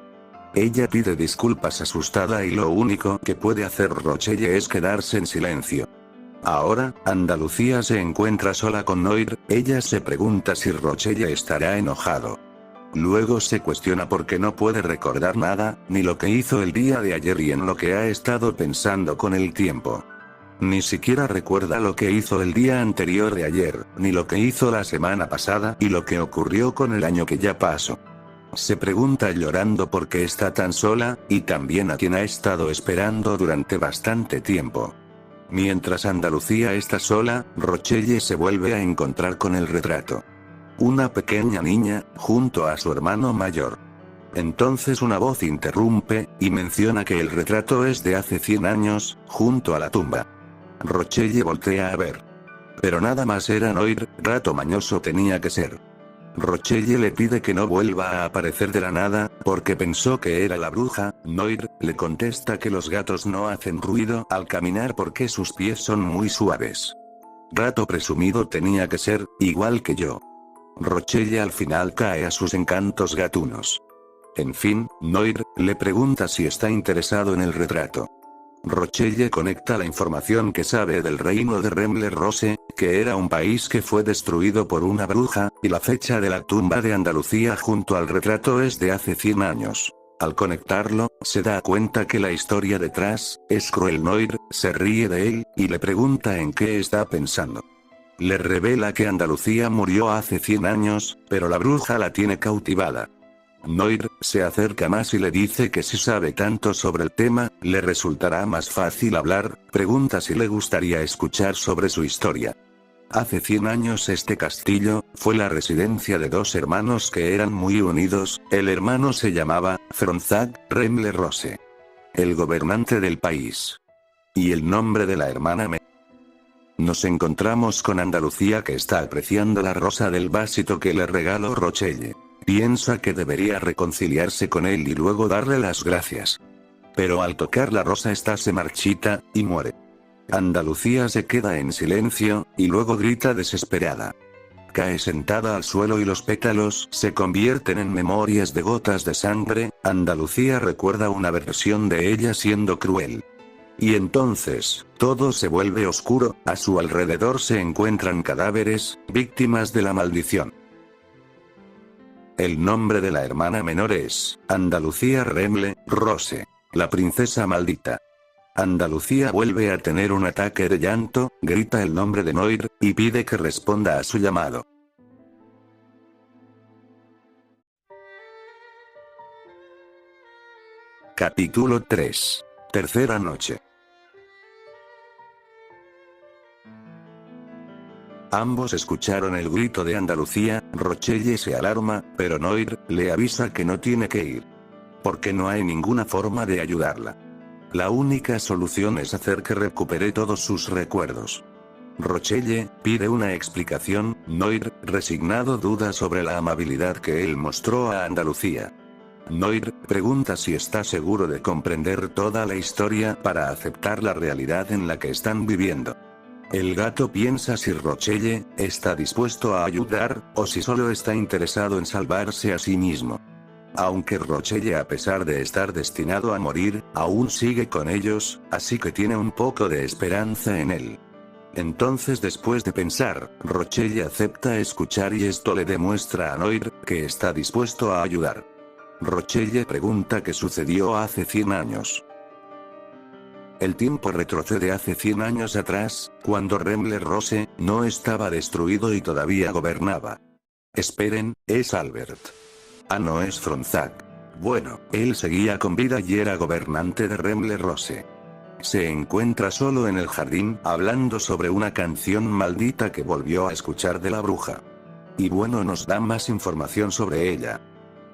Ella pide disculpas asustada y lo único que puede hacer Rochelle es quedarse en silencio. Ahora, Andalucía se encuentra sola con Noir, ella se pregunta si Rochelle estará enojado. Luego se cuestiona por qué no puede recordar nada, ni lo que hizo el día de ayer y en lo que ha estado pensando con el tiempo. Ni siquiera recuerda lo que hizo el día anterior de ayer, ni lo que hizo la semana pasada y lo que ocurrió con el año que ya pasó. Se pregunta llorando por qué está tan sola, y también a quien ha estado esperando durante bastante tiempo. Mientras Andalucía está sola, Rochelle se vuelve a encontrar con el retrato. Una pequeña niña, junto a su hermano mayor. Entonces una voz interrumpe, y menciona que el retrato es de hace 100 años, junto a la tumba. Rochelle voltea a ver. Pero nada más era Noir, rato mañoso tenía que ser. Rochelle le pide que no vuelva a aparecer de la nada, porque pensó que era la bruja. Noir le contesta que los gatos no hacen ruido al caminar porque sus pies son muy suaves. Rato presumido tenía que ser, igual que yo. Rochelle al final cae a sus encantos gatunos. En fin, Noir le pregunta si está interesado en el retrato. Rochelle conecta la información que sabe del reino de Remle-Rose, que era un país que fue destruido por una bruja, y la fecha de la tumba de Andalucía junto al retrato es de hace 100 años. Al conectarlo, se da cuenta que la historia detrás es cruel. Noir se ríe de él, y le pregunta en qué está pensando. Le revela que Andalucía murió hace 100 años, pero la bruja la tiene cautivada. Noir se acerca más y le dice que si sabe tanto sobre el tema, le resultará más fácil hablar, pregunta si le gustaría escuchar sobre su historia. Hace 100 años este castillo fue la residencia de dos hermanos que eran muy unidos, el hermano se llamaba Fronzak Remle-Rose, el gobernante del país. Y el nombre de la hermana Nos encontramos con Andalucía que está apreciando la rosa del vasito que le regaló Rochelle. Piensa que debería reconciliarse con él y luego darle las gracias. Pero al tocar la rosa esta se marchita, y muere. Andalucía se queda en silencio, y luego grita desesperada. cae sentada al suelo y los pétalos se convierten en memorias de gotas de sangre. Andalucía recuerda una versión de ella siendo cruel. Y entonces, todo se vuelve oscuro, a su alrededor se encuentran cadáveres, víctimas de la maldición. El nombre de la hermana menor es Andalucía Remle Rose, la princesa maldita. Andalucía vuelve a tener un ataque de llanto, grita el nombre de Noir, y pide que responda a su llamado. Capítulo 3. Tercera noche. Ambos escucharon el grito de Andalucía. Rochelle se alarma, pero Noir le avisa que no tiene que ir. Porque no hay ninguna forma de ayudarla. La única solución es hacer que recupere todos sus recuerdos. Rochelle pide una explicación. Noir, resignado, duda sobre la amabilidad que él mostró a Andalucía. Noir pregunta si está seguro de comprender toda la historia para aceptar la realidad en la que están viviendo. El gato piensa si Rochelle está dispuesto a ayudar, o si solo está interesado en salvarse a sí mismo. Aunque Rochelle, a pesar de estar destinado a morir, aún sigue con ellos, así que tiene un poco de esperanza en él. Entonces, después de pensar, Rochelle acepta escuchar y esto le demuestra a Noir que está dispuesto a ayudar. Rochelle pregunta qué sucedió hace 100 años. El tiempo retrocede hace 100 años atrás, cuando Remle Rose no estaba destruido y todavía gobernaba. Esperen, es Albert. Ah, no, es Fronzak. Bueno, él seguía con vida y era gobernante de Remle Rose. Se encuentra solo en el jardín, hablando sobre una canción maldita que volvió a escuchar de la bruja. Y bueno, nos da más información sobre ella.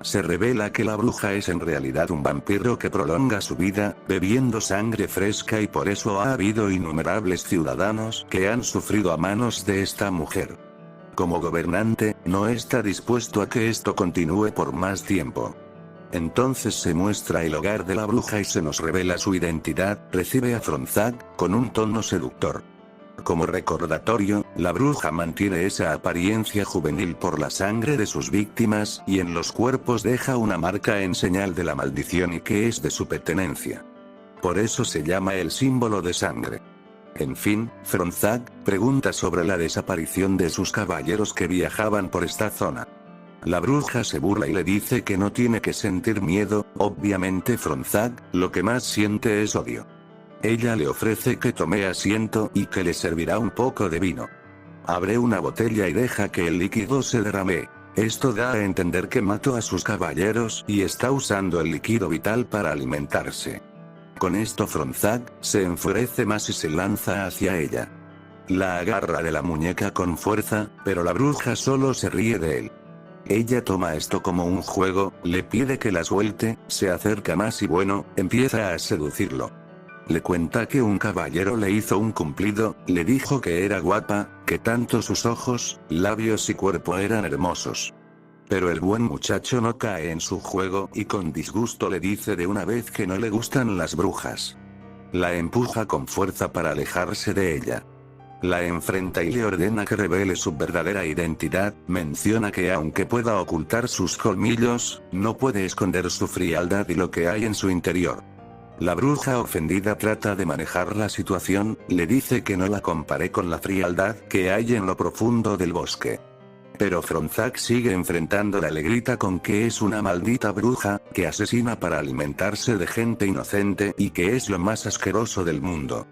Se revela que la bruja es en realidad un vampiro que prolonga su vida, bebiendo sangre fresca, y por eso ha habido innumerables ciudadanos que han sufrido a manos de esta mujer. Como gobernante, no está dispuesto a que esto continúe por más tiempo. Entonces se muestra el hogar de la bruja y se nos revela su identidad. Recibe a Fronzak con un tono seductor. Como recordatorio, la bruja mantiene esa apariencia juvenil por la sangre de sus víctimas, y en los cuerpos deja una marca en señal de la maldición y que es de su pertenencia. Por eso se llama el símbolo de sangre. En fin, Fronzak pregunta sobre la desaparición de sus caballeros que viajaban por esta zona. La bruja se burla y le dice que no tiene que sentir miedo. Obviamente Fronzak lo que más siente es odio. Ella le ofrece que tome asiento y que le servirá un poco de vino. Abre una botella y deja que el líquido se derrame. Esto da a entender que mató a sus caballeros y está usando el líquido vital para alimentarse. Con esto Fronzak se enfurece más y se lanza hacia ella. La agarra de la muñeca con fuerza, pero la bruja solo se ríe de él. Ella toma esto como un juego, le pide que la suelte, se acerca más y bueno, empieza a seducirlo. Le cuenta que un caballero le hizo un cumplido, le dijo que era guapa, que tanto sus ojos, labios y cuerpo eran hermosos. Pero el buen muchacho no cae en su juego y con disgusto le dice de una vez que no le gustan las brujas. La empuja con fuerza para alejarse de ella. La enfrenta y le ordena que revele su verdadera identidad. Menciona que aunque pueda ocultar sus colmillos, no puede esconder su frialdad y lo que hay en su interior. La bruja ofendida trata de manejar la situación, le dice que no la compare con la frialdad que hay en lo profundo del bosque. Pero Fronzak sigue enfrentándola, le grita con que es una maldita bruja, que asesina para alimentarse de gente inocente y que es lo más asqueroso del mundo.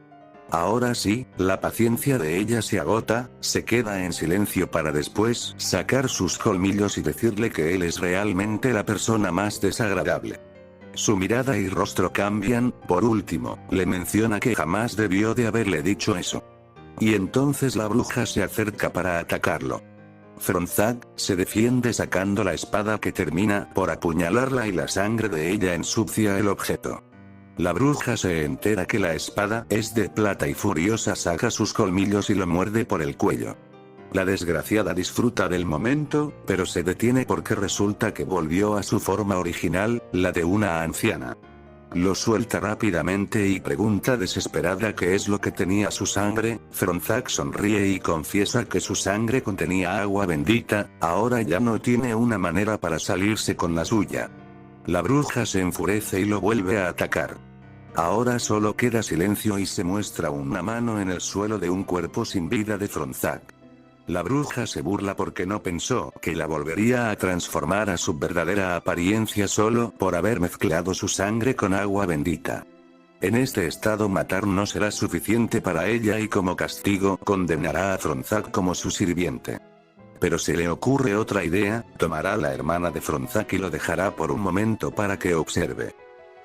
Ahora sí, la paciencia de ella se agota, se queda en silencio para después sacar sus colmillos y decirle que él es realmente la persona más desagradable. Su mirada y rostro cambian. Por último, le menciona que jamás debió de haberle dicho eso. Y entonces la bruja se acerca para atacarlo. Fronzak se defiende sacando la espada que termina por apuñalarla y la sangre de ella ensucia el objeto. La bruja se entera que la espada es de plata y furiosa saca sus colmillos y lo muerde por el cuello. La desgraciada disfruta del momento, pero se detiene porque resulta que volvió a su forma original, la de una anciana. lo suelta rápidamente y pregunta desesperada qué es lo que tenía su sangre. Fronzak sonríe y confiesa que su sangre contenía agua bendita, ahora ya no tiene una manera para salirse con la suya. La bruja se enfurece y lo vuelve a atacar. Ahora solo queda silencio y se muestra una mano en el suelo de un cuerpo sin vida de Fronzak. La bruja se burla porque no pensó que la volvería a transformar a su verdadera apariencia solo por haber mezclado su sangre con agua bendita. En este estado matar no será suficiente para ella y como castigo condenará a Fronzak como su sirviente. Pero se le ocurre otra idea, tomará a la hermana de Fronzak y lo dejará por un momento para que observe.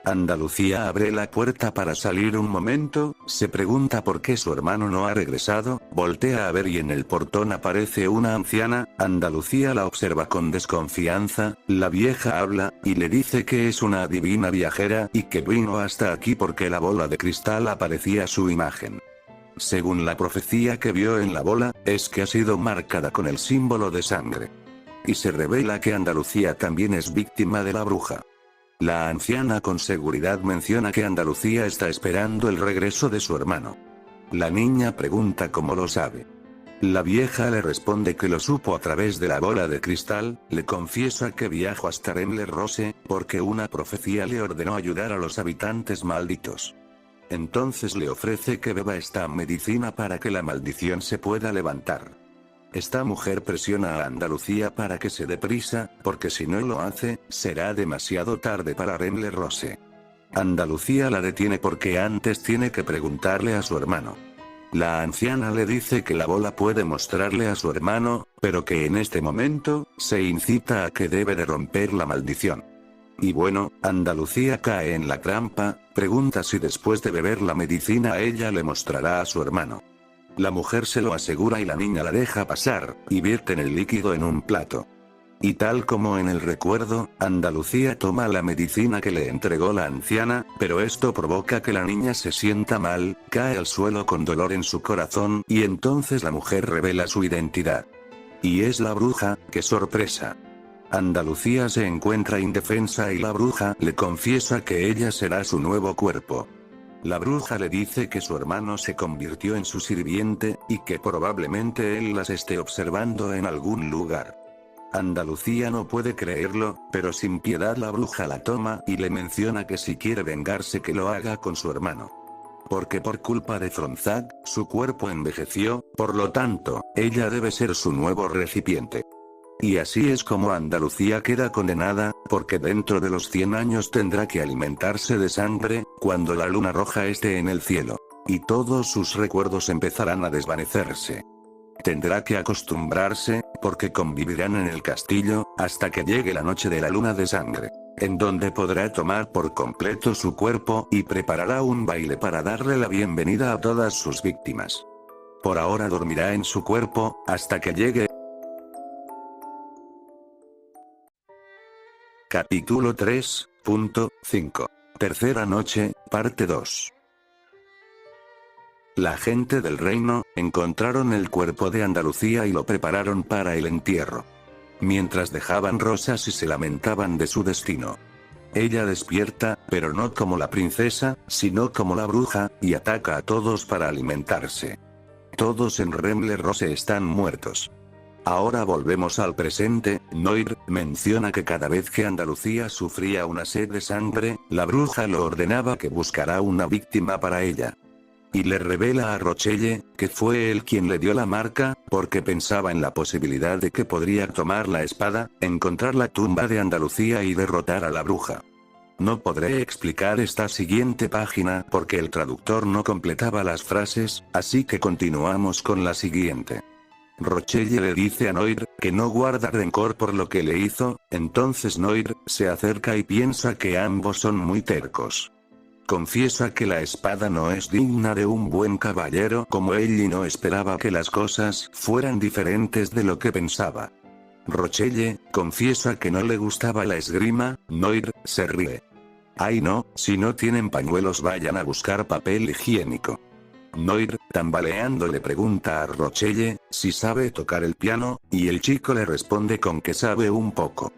Andalucía abre la puerta para salir un momento, se pregunta por qué su hermano no ha regresado, voltea a ver y en el portón aparece una anciana. Andalucía la observa con desconfianza, la vieja habla, y le dice que es una adivina viajera y que vino hasta aquí porque la bola de cristal aparecía su imagen. Según la profecía que vio en la bola, es que ha sido marcada con el símbolo de sangre. Y se revela que Andalucía también es víctima de la bruja. La anciana con seguridad menciona que Andalucía está esperando el regreso de su hermano. La niña pregunta cómo lo sabe. La vieja le responde que lo supo a través de la bola de cristal, le confiesa que viajó hasta Remler-Rose, porque una profecía le ordenó ayudar a los habitantes malditos. Entonces le ofrece que beba esta medicina para que la maldición se pueda levantar. Esta mujer presiona a Andalucía para que se dé prisa, porque si no lo hace, será demasiado tarde para Remler-Rose. Andalucía la detiene porque antes tiene que preguntarle a su hermano. La anciana le dice que la bola puede mostrarle a su hermano, pero que en este momento, se incita a que debe de romper la maldición. Y bueno, Andalucía cae en la trampa, pregunta si después de beber la medicina ella le mostrará a su hermano. La mujer se lo asegura y la niña la deja pasar, y vierten el líquido en un plato. Y tal como en el recuerdo, Andalucía toma la medicina que le entregó la anciana, pero esto provoca que la niña se sienta mal, cae al suelo con dolor en su corazón, y entonces la mujer revela su identidad. Y es la bruja, ¡qué sorpresa! Andalucía se encuentra indefensa y la bruja le confiesa que ella será su nuevo cuerpo. La bruja le dice que su hermano se convirtió en su sirviente, y que probablemente él las esté observando en algún lugar. Andalucía no puede creerlo, pero sin piedad la bruja la toma y le menciona que si quiere vengarse que lo haga con su hermano. Porque por culpa de Fronzak, su cuerpo envejeció, por lo tanto, ella debe ser su nuevo recipiente. Y así es como Andalucía queda condenada, porque dentro de los 100 años tendrá que alimentarse de sangre, cuando la luna roja esté en el cielo. Y todos sus recuerdos empezarán a desvanecerse. Tendrá que acostumbrarse, porque convivirán en el castillo, hasta que llegue la noche de la luna de sangre, en donde podrá tomar por completo su cuerpo y preparará un baile para darle la bienvenida a todas sus víctimas. Por ahora dormirá en su cuerpo, hasta que llegue. Capítulo 3.5. Tercera noche, parte 2. La gente del reino, encontraron el cuerpo de Andalucía y lo prepararon para el entierro. Mientras dejaban rosas y se lamentaban de su destino. Ella despierta, pero no como la princesa, sino como la bruja, y ataca a todos para alimentarse. Todos en Remler-Rose están muertos. Ahora volvemos al presente. Noir menciona que cada vez que Andalucía sufría una sed de sangre, la bruja lo ordenaba que buscara una víctima para ella. Y le revela a Rochelle, que fue él quien le dio la marca, porque pensaba en la posibilidad de que podría tomar la espada, encontrar la tumba de Andalucía y derrotar a la bruja. No podré explicar esta siguiente página porque el traductor no completaba las frases, así que continuamos con la siguiente. Rochelle le dice a Noir, que no guarda rencor por lo que le hizo, entonces Noir, se acerca y piensa que ambos son muy tercos. Confiesa que la espada no es digna de un buen caballero como él y no esperaba que las cosas fueran diferentes de lo que pensaba. Rochelle, confiesa que no le gustaba la esgrima. Noir, se ríe. Ay no, si no tienen pañuelos vayan a buscar papel higiénico. Noir, tambaleando le pregunta a Rochelle, si sabe tocar el piano, y el chico le responde con que sabe un poco.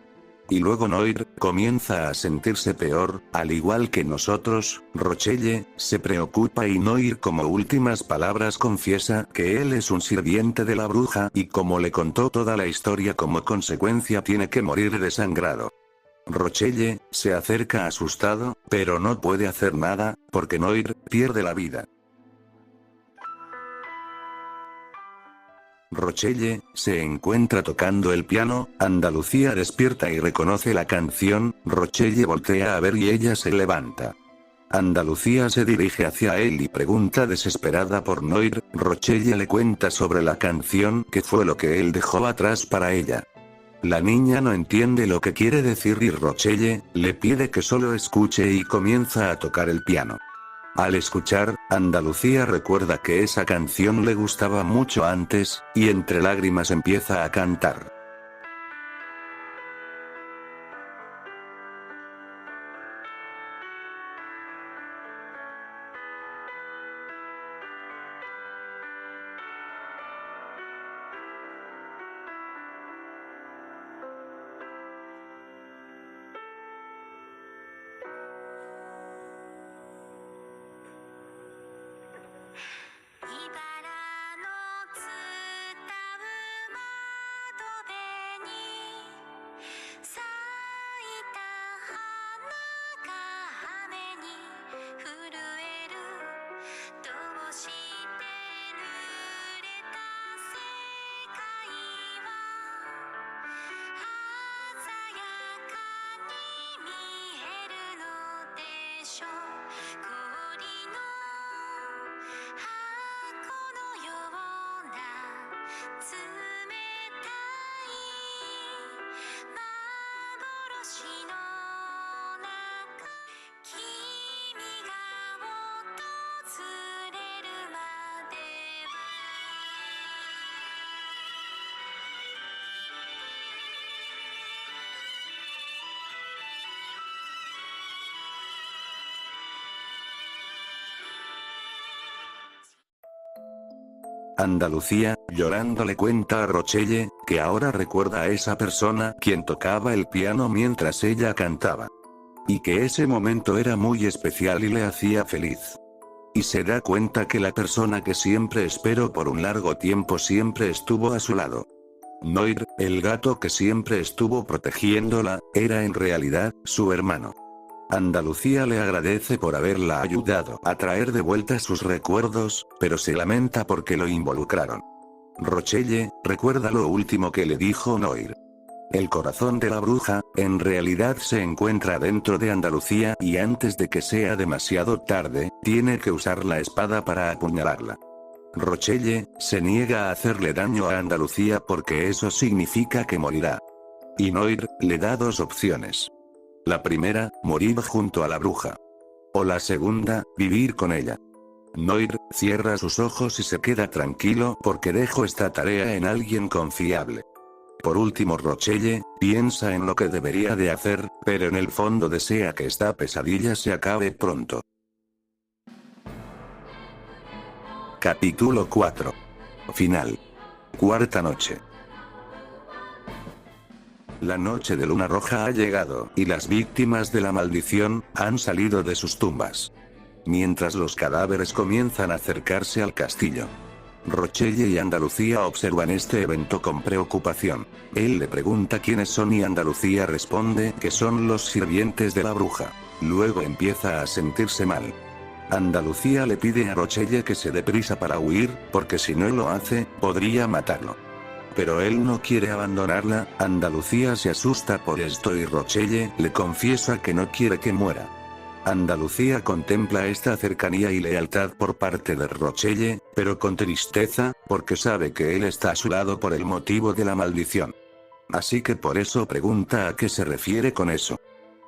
Y luego Noir comienza a sentirse peor, al igual que nosotros. Rochelle se preocupa y Noir como últimas palabras confiesa que él es un sirviente de la bruja y como le contó toda la historia como consecuencia tiene que morir desangrado. Rochelle se acerca asustado, pero no puede hacer nada, porque Noir pierde la vida. Rochelle se encuentra tocando el piano, Andalucía despierta y reconoce la canción, Rochelle voltea a ver y ella se levanta. Andalucía se dirige hacia él y pregunta desesperada por Noir, Rochelle le cuenta sobre la canción que fue lo que él dejó atrás para ella. La niña no entiende lo que quiere decir y Rochelle le pide que solo escuche y comienza a tocar el piano. Al escuchar, Andalucía recuerda que esa canción le gustaba mucho antes, y entre lágrimas empieza a cantar. Andalucía, llorando le cuenta a Rochelle, que ahora recuerda a esa persona quien tocaba el piano mientras ella cantaba. Y que ese momento era muy especial y le hacía feliz. Y se da cuenta que la persona que siempre esperó por un largo tiempo siempre estuvo a su lado. Noir, el gato que siempre estuvo protegiéndola, era en realidad su hermano. Andalucía le agradece por haberla ayudado a traer de vuelta sus recuerdos, pero se lamenta porque lo involucraron. Rochelle recuerda lo último que le dijo Noir. El corazón de la bruja, en realidad se encuentra dentro de Andalucía y antes de que sea demasiado tarde, tiene que usar la espada para apuñalarla. Rochelle se niega a hacerle daño a Andalucía porque eso significa que morirá. Y Noir le da dos opciones. La primera, morir junto a la bruja. O la segunda, vivir con ella. Noir cierra sus ojos y se queda tranquilo porque dejó esta tarea en alguien confiable. Por último Rochelle piensa en lo que debería de hacer, pero en el fondo desea que esta pesadilla se acabe pronto. Capítulo 4. Final. Cuarta noche. La noche de luna roja ha llegado, y las víctimas de la maldición han salido de sus tumbas. Mientras los cadáveres comienzan a acercarse al castillo. Rochelle y Andalucía observan este evento con preocupación. Él le pregunta quiénes son y Andalucía responde que son los sirvientes de la bruja. Luego empieza a sentirse mal. Andalucía le pide a Rochelle que se dé prisa para huir, porque si no lo hace, podría matarlo. Pero él no quiere abandonarla, Andalucía se asusta por esto y Rochelle le confiesa que no quiere que muera. Andalucía contempla esta cercanía y lealtad por parte de Rochelle, pero con tristeza, porque sabe que él está a su lado por el motivo de la maldición. Así que por eso pregunta a qué se refiere con eso.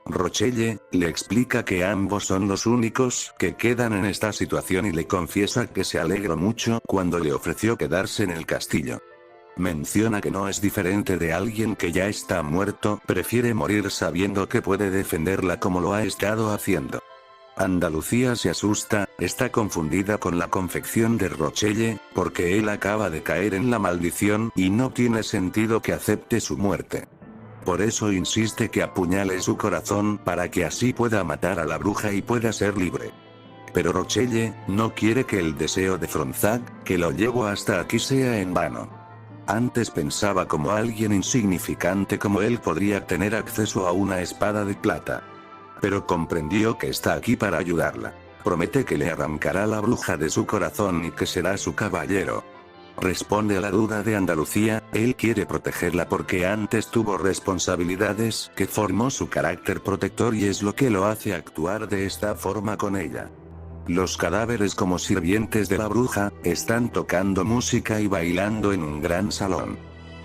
Rochelle le explica que ambos son los únicos que quedan en esta situación y le confiesa que se alegró mucho cuando le ofreció quedarse en el castillo. Menciona que no es diferente de alguien que ya está muerto, prefiere morir sabiendo que puede defenderla como lo ha estado haciendo. Andalucía se asusta, está confundida con la confección de Rochelle, porque él acaba de caer en la maldición y no tiene sentido que acepte su muerte. Por eso insiste que apuñale su corazón para que así pueda matar a la bruja y pueda ser libre. Pero Rochelle no quiere que el deseo de Fronzak, que lo llevó hasta aquí, sea en vano. Antes pensaba como alguien insignificante como él podría tener acceso a una espada de plata. Pero comprendió que está aquí para ayudarla. Promete que le arrancará la bruja de su corazón y que será su caballero. Responde a la duda de Andalucía, él quiere protegerla porque antes tuvo responsabilidades que formó su carácter protector y es lo que lo hace actuar de esta forma con ella. Los cadáveres como sirvientes de la bruja, están tocando música y bailando en un gran salón.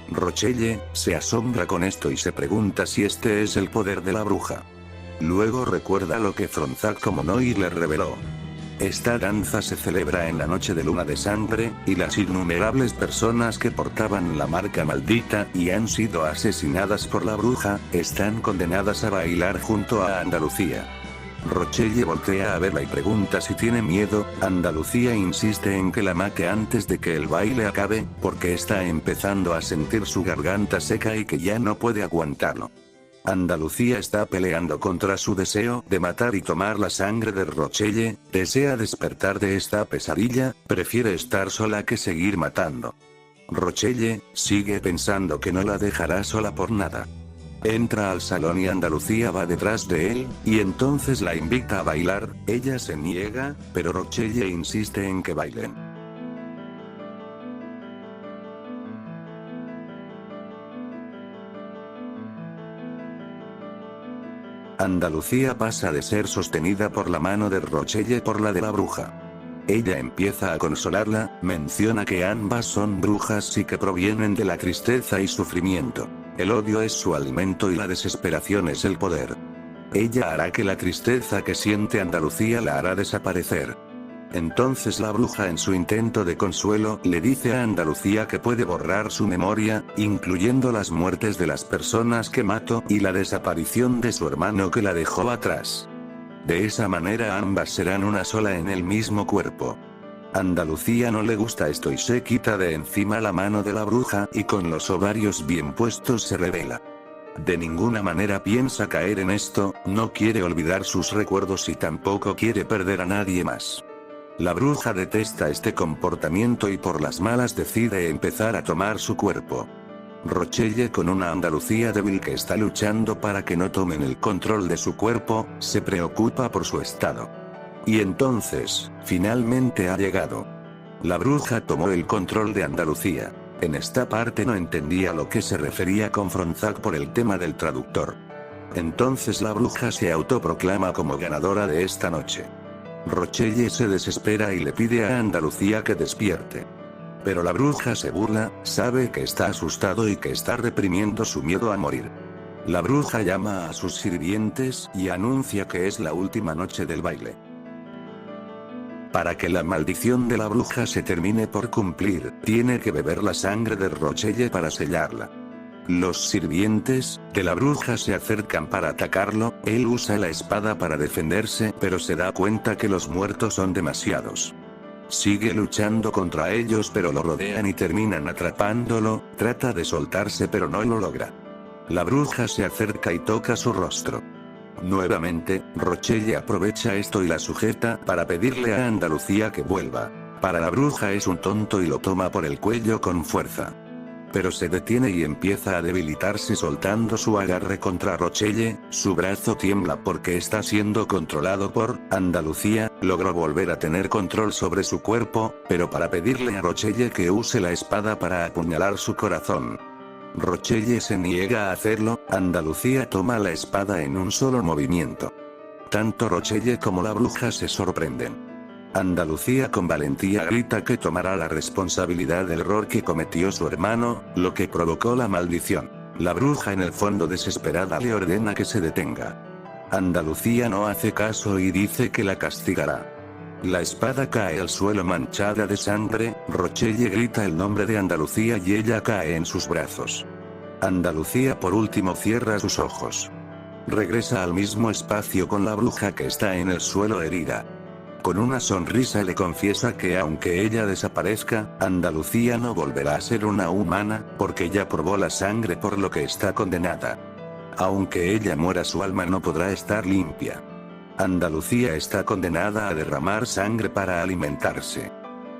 Rochelle se asombra con esto y se pregunta si este es el poder de la bruja. Luego recuerda lo que Fronzak como Noir le reveló. Esta danza se celebra en la noche de luna de sangre, y las innumerables personas que portaban la marca maldita y han sido asesinadas por la bruja, están condenadas a bailar junto a Andalucía. Rochelle voltea a verla y pregunta si tiene miedo. Andalucía insiste en que la mate antes de que el baile acabe, porque está empezando a sentir su garganta seca y que ya no puede aguantarlo. Andalucía está peleando contra su deseo de matar y tomar la sangre de Rochelle, desea despertar de esta pesadilla, prefiere estar sola que seguir matando. Rochelle sigue pensando que no la dejará sola por nada. Entra al salón y Andalucía va detrás de él, y entonces la invita a bailar. Ella se niega, pero Rochelle insiste en que bailen. Andalucía pasa de ser sostenida por la mano de Rochelle por la de la bruja. Ella empieza a consolarla, menciona que ambas son brujas y que provienen de la tristeza y sufrimiento. El odio es su alimento y la desesperación es el poder. Ella hará que la tristeza que siente Andalucía la hará desaparecer. Entonces la bruja, en su intento de consuelo, le dice a Andalucía que puede borrar su memoria, incluyendo las muertes de las personas que mató y la desaparición de su hermano que la dejó atrás. De esa manera ambas serán una sola en el mismo cuerpo. Andalucía no le gusta esto y se quita de encima la mano de la bruja y con los ovarios bien puestos se revela. De ninguna manera piensa caer en esto, no quiere olvidar sus recuerdos y tampoco quiere perder a nadie más. La bruja detesta este comportamiento y por las malas decide empezar a tomar su cuerpo. Rochelle, con una Andalucía débil que está luchando para que no tomen el control de su cuerpo, se preocupa por su estado. Y entonces, finalmente ha llegado. La bruja tomó el control de Andalucía. En esta parte no entendía lo que se refería con Fronzak por el tema del traductor. Entonces la bruja se autoproclama como ganadora de esta noche. Rochelle se desespera y le pide a Andalucía que despierte. Pero la bruja se burla, sabe que está asustado y que está reprimiendo su miedo a morir. La bruja llama a sus sirvientes y anuncia que es la última noche del baile. Para que la maldición de la bruja se termine por cumplir, tiene que beber la sangre de Rochelle para sellarla. Los sirvientes de la bruja se acercan para atacarlo, él usa la espada para defenderse, pero se da cuenta que los muertos son demasiados. Sigue luchando contra ellos pero lo rodean y terminan atrapándolo, trata de soltarse pero no lo logra. La bruja se acerca y toca su rostro. Nuevamente, Rochelle aprovecha esto y la sujeta para pedirle a Andalucía que vuelva. Para la bruja es un tonto y lo toma por el cuello con fuerza. Pero se detiene y empieza a debilitarse soltando su agarre contra Rochelle, su brazo tiembla porque está siendo controlado por Andalucía, logró volver a tener control sobre su cuerpo, pero para pedirle a Rochelle que use la espada para apuñalar su corazón. Rochelle se niega a hacerlo, Andalucía toma la espada en un solo movimiento. Tanto Rochelle como la bruja se sorprenden. Andalucía con valentía grita que tomará la responsabilidad del error que cometió su hermano, lo que provocó la maldición. La bruja en el fondo desesperada le ordena que se detenga. Andalucía no hace caso y dice que la castigará. La espada cae al suelo manchada de sangre, Rochelle grita el nombre de Andalucía y ella cae en sus brazos. Andalucía por último cierra sus ojos. Regresa al mismo espacio con la bruja que está en el suelo herida. Con una sonrisa le confiesa que aunque ella desaparezca, Andalucía no volverá a ser una humana, porque ya probó la sangre por lo que está condenada. Aunque ella muera, su alma no podrá estar limpia. Andalucía está condenada a derramar sangre para alimentarse.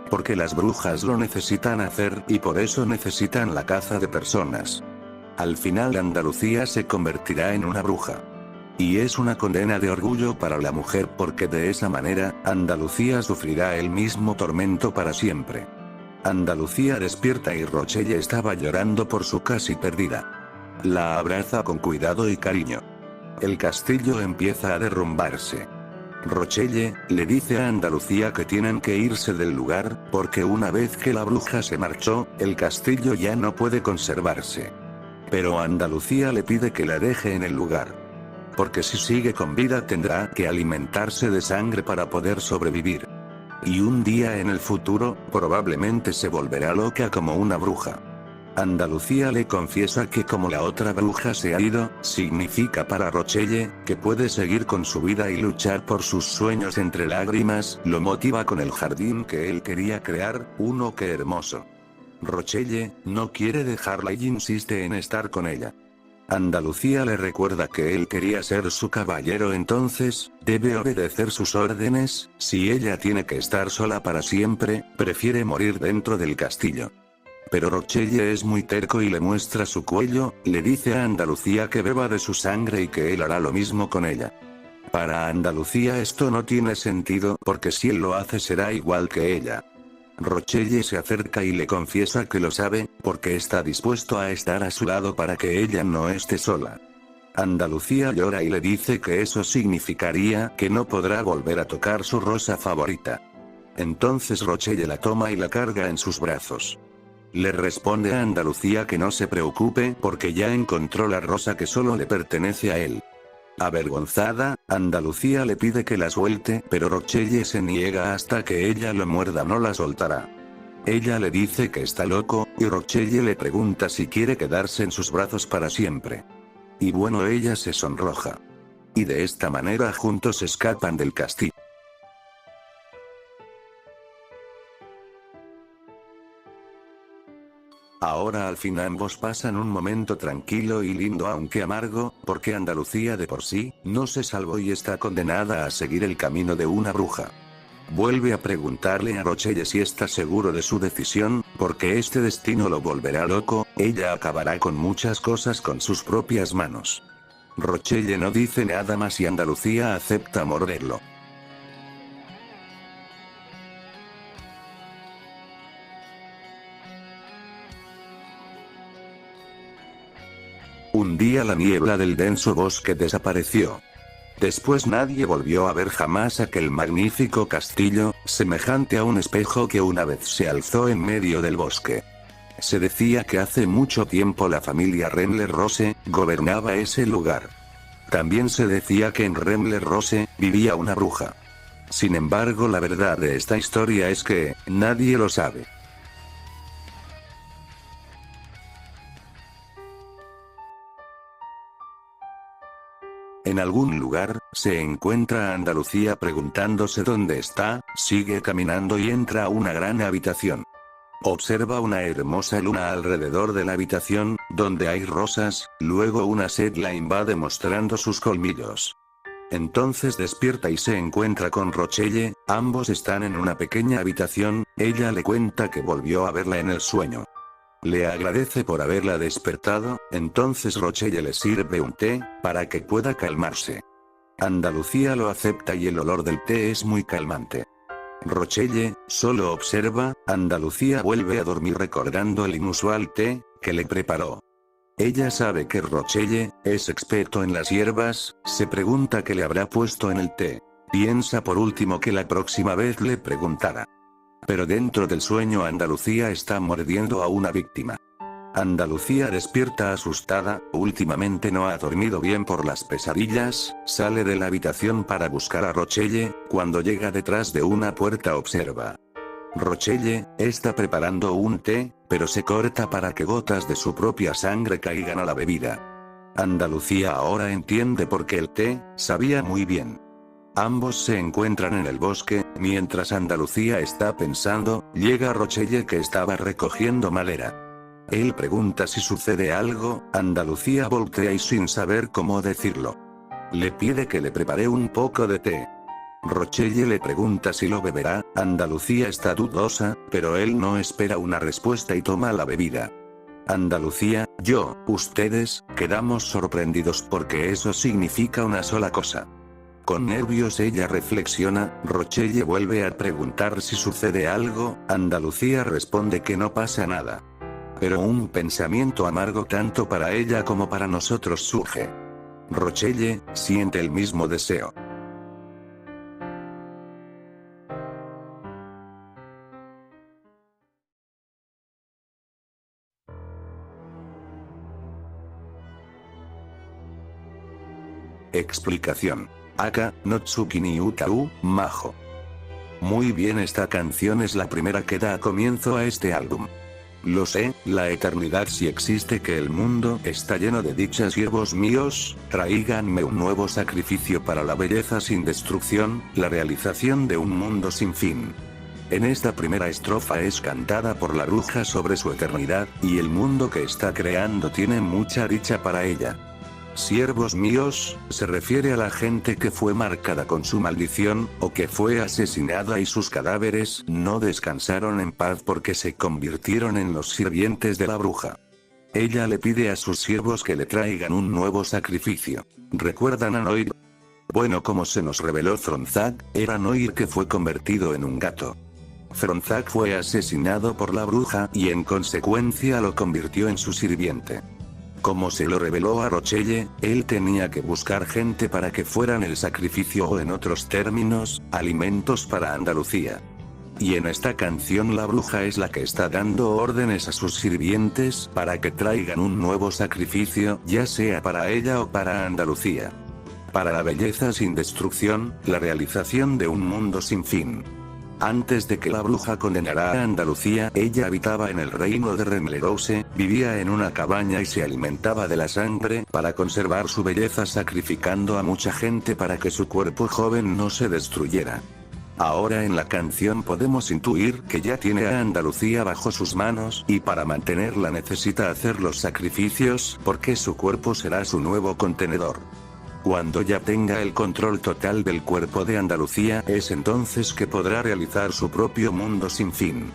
Porque las brujas lo necesitan hacer y por eso necesitan la caza de personas. Al final Andalucía se convertirá en una bruja. Y es una condena de orgullo para la mujer porque de esa manera, Andalucía sufrirá el mismo tormento para siempre. Andalucía despierta y Rochelle estaba llorando por su casi perdida. La abraza con cuidado y cariño. El castillo empieza a derrumbarse. Rochelle le dice a Andalucía que tienen que irse del lugar, porque una vez que la bruja se marchó, el castillo ya no puede conservarse. Pero Andalucía le pide que la deje en el lugar. Porque si sigue con vida tendrá que alimentarse de sangre para poder sobrevivir. Y un día en el futuro, probablemente se volverá loca como una bruja. Andalucía le confiesa que como la otra bruja se ha ido, significa para Rochelle, que puede seguir con su vida y luchar por sus sueños entre lágrimas, lo motiva con el jardín que él quería crear, uno que hermoso. Rochelle no quiere dejarla y insiste en estar con ella. Andalucía le recuerda que él quería ser su caballero, entonces, debe obedecer sus órdenes. Si ella tiene que estar sola para siempre, prefiere morir dentro del castillo. Pero Rochelle es muy terco y le muestra su cuello, le dice a Andalucía que beba de su sangre y que él hará lo mismo con ella. Para Andalucía esto no tiene sentido porque si él lo hace será igual que ella. Rochelle se acerca y le confiesa que lo sabe, porque está dispuesto a estar a su lado para que ella no esté sola. Andalucía llora y le dice que eso significaría que no podrá volver a tocar su rosa favorita. Entonces Rochelle la toma y la carga en sus brazos. Le responde a Andalucía que no se preocupe porque ya encontró la rosa que solo le pertenece a él. Avergonzada, Andalucía le pide que la suelte, pero Rochelle se niega hasta que ella lo muerda, no la soltará. Ella le dice que está loco, y Rochelle le pregunta si quiere quedarse en sus brazos para siempre. Y bueno, ella se sonroja. Y de esta manera juntos escapan del castillo. Ahora al fin ambos pasan un momento tranquilo y lindo aunque amargo, porque Andalucía de por sí, no se salvó y está condenada a seguir el camino de una bruja. Vuelve a preguntarle a Rochelle si está seguro de su decisión, porque este destino lo volverá loco, ella acabará con muchas cosas con sus propias manos. Rochelle no dice nada más y Andalucía acepta morderlo. Un día la niebla del denso bosque desapareció. Después nadie volvió a ver jamás aquel magnífico castillo, semejante a un espejo que una vez se alzó en medio del bosque. Se decía que hace mucho tiempo la familia Remler-Rose gobernaba ese lugar. También se decía que en Remler-Rose vivía una bruja. Sin embargo, la verdad de esta historia es que nadie lo sabe. En algún lugar, se encuentra a Andalucía preguntándose dónde está, sigue caminando y entra a una gran habitación. Observa una hermosa luna alrededor de la habitación, donde hay rosas, luego una sed la invade mostrando sus colmillos. Entonces despierta y se encuentra con Rochelle, ambos están en una pequeña habitación, ella le cuenta que volvió a verla en el sueño. Le agradece por haberla despertado, entonces Rochelle le sirve un té, para que pueda calmarse. Andalucía lo acepta y el olor del té es muy calmante. Rochelle solo observa, Andalucía vuelve a dormir recordando el inusual té que le preparó. Ella sabe que Rochelle es experto en las hierbas, se pregunta qué le habrá puesto en el té. Piensa por último que la próxima vez le preguntará. Pero dentro del sueño Andalucía está mordiendo a una víctima. Andalucía despierta asustada, últimamente no ha dormido bien por las pesadillas, sale de la habitación para buscar a Rochelle, cuando llega detrás de una puerta observa. Rochelle está preparando un té, pero se corta para que gotas de su propia sangre caigan a la bebida. Andalucía ahora entiende por qué el té sabía muy bien. Ambos se encuentran en el bosque, mientras Andalucía está pensando, llega Rochelle que estaba recogiendo madera. Él pregunta si sucede algo, Andalucía voltea y sin saber cómo decirlo, le pide que le prepare un poco de té. Rochelle le pregunta si lo beberá, Andalucía está dudosa, pero él no espera una respuesta y toma la bebida. Andalucía, yo, ustedes, quedamos sorprendidos porque eso significa una sola cosa. Con nervios ella reflexiona, Rochelle vuelve a preguntar si sucede algo, Andalucía responde que no pasa nada. Pero un pensamiento amargo tanto para ella como para nosotros surge. Rochelle siente el mismo deseo. Explicación. Aka, no Tsuki ni Uta-u, Majo. Muy bien, esta canción es la primera que da comienzo a este álbum. Lo sé, la eternidad si existe, que el mundo está lleno de dichas, siervos míos, tráiganme un nuevo sacrificio para la belleza sin destrucción, la realización de un mundo sin fin. En esta primera estrofa es cantada por la bruja sobre su eternidad, y el mundo que está creando tiene mucha dicha para ella. Siervos míos, se refiere a la gente que fue marcada con su maldición, o que fue asesinada y sus cadáveres no descansaron en paz porque se convirtieron en los sirvientes de la bruja. Ella le pide a sus siervos que le traigan un nuevo sacrificio. ¿Recuerdan a Noir? Bueno, como se nos reveló Fronzak, era Noir que fue convertido en un gato. Fronzak fue asesinado por la bruja y en consecuencia lo convirtió en su sirviente. Como se lo reveló a Rochelle, él tenía que buscar gente para que fueran el sacrificio o, en otros términos, alimentos para Andalucía. Y en esta canción la bruja es la que está dando órdenes a sus sirvientes para que traigan un nuevo sacrificio, ya sea para ella o para Andalucía. Para la belleza sin destrucción, la realización de un mundo sin fin. Antes de que la bruja condenara a Andalucía, ella habitaba en el reino de Remlerose, vivía en una cabaña y se alimentaba de la sangre para conservar su belleza, sacrificando a mucha gente para que su cuerpo joven no se destruyera. Ahora en la canción podemos intuir que ya tiene a Andalucía bajo sus manos, y para mantenerla necesita hacer los sacrificios, porque su cuerpo será su nuevo contenedor. Cuando ya tenga el control total del cuerpo de Andalucía, es entonces que podrá realizar su propio mundo sin fin.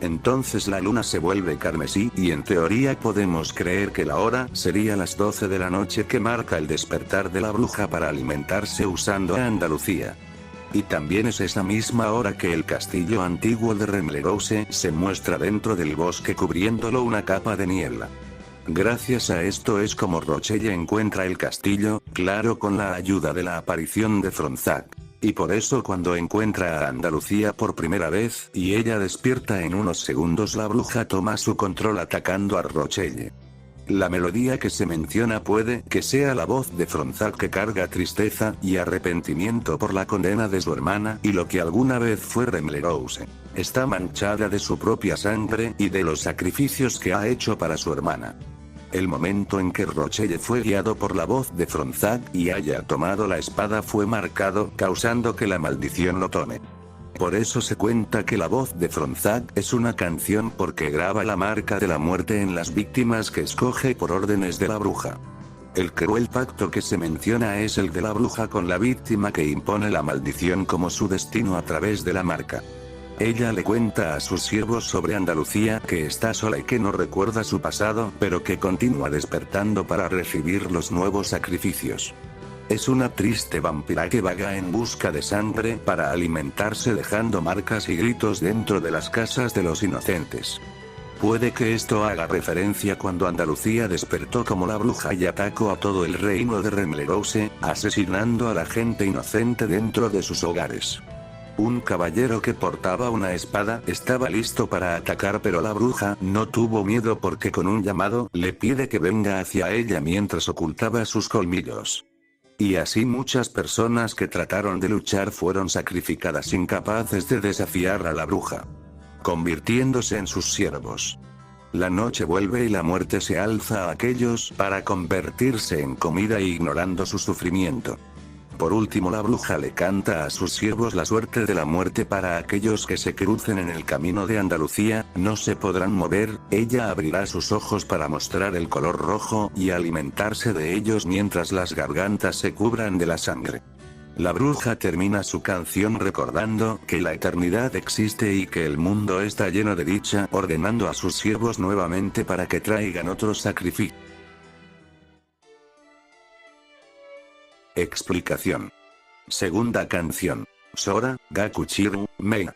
Entonces la luna se vuelve carmesí y en teoría podemos creer que la hora sería las 12 de la noche, que marca el despertar de la bruja para alimentarse usando a Andalucía. Y también es esa misma hora que el castillo antiguo de Remlerose se muestra dentro del bosque cubriéndolo una capa de niebla. Gracias a esto es como Rochelle encuentra el castillo, claro, con la ayuda de la aparición de Fronzak. Y por eso cuando encuentra a Andalucía por primera vez, y ella despierta en unos segundos, la bruja toma su control atacando a Rochelle. La melodía que se menciona puede que sea la voz de Fronzak, que carga tristeza y arrepentimiento por la condena de su hermana y lo que alguna vez fue Remlerose. Está manchada de su propia sangre y de los sacrificios que ha hecho para su hermana. El momento en que Rochelle fue guiado por la voz de Fronzak y haya tomado la espada fue marcado, causando que la maldición lo tome. Por eso se cuenta que la voz de Fronzak es una canción, porque graba la marca de la muerte en las víctimas que escoge por órdenes de la bruja. El cruel pacto que se menciona es el de la bruja con la víctima, que impone la maldición como su destino a través de la marca. Ella le cuenta a sus siervos sobre Andalucía, que está sola y que no recuerda su pasado, pero que continúa despertando para recibir los nuevos sacrificios. Es una triste vampira que vaga en busca de sangre para alimentarse, dejando marcas y gritos dentro de las casas de los inocentes. Puede que esto haga referencia cuando Andalucía despertó como la bruja y atacó a todo el reino de Remlerose, asesinando a la gente inocente dentro de sus hogares. Un caballero que portaba una espada estaba listo para atacar, pero la bruja no tuvo miedo porque con un llamado le pide que venga hacia ella mientras ocultaba sus colmillos. Y así muchas personas que trataron de luchar fueron sacrificadas, incapaces de desafiar a la bruja, convirtiéndose en sus siervos. La noche vuelve y la muerte se alza a aquellos para convertirse en comida, ignorando su sufrimiento. Por último, la bruja le canta a sus siervos la suerte de la muerte para aquellos que se crucen en el camino de Andalucía, no se podrán mover, ella abrirá sus ojos para mostrar el color rojo y alimentarse de ellos mientras las gargantas se cubran de la sangre. La bruja termina su canción recordando que la eternidad existe y que el mundo está lleno de dicha, ordenando a sus siervos nuevamente para que traigan otro sacrificio. Explicación. Segunda canción. Sora, Gakuchiru, Mei.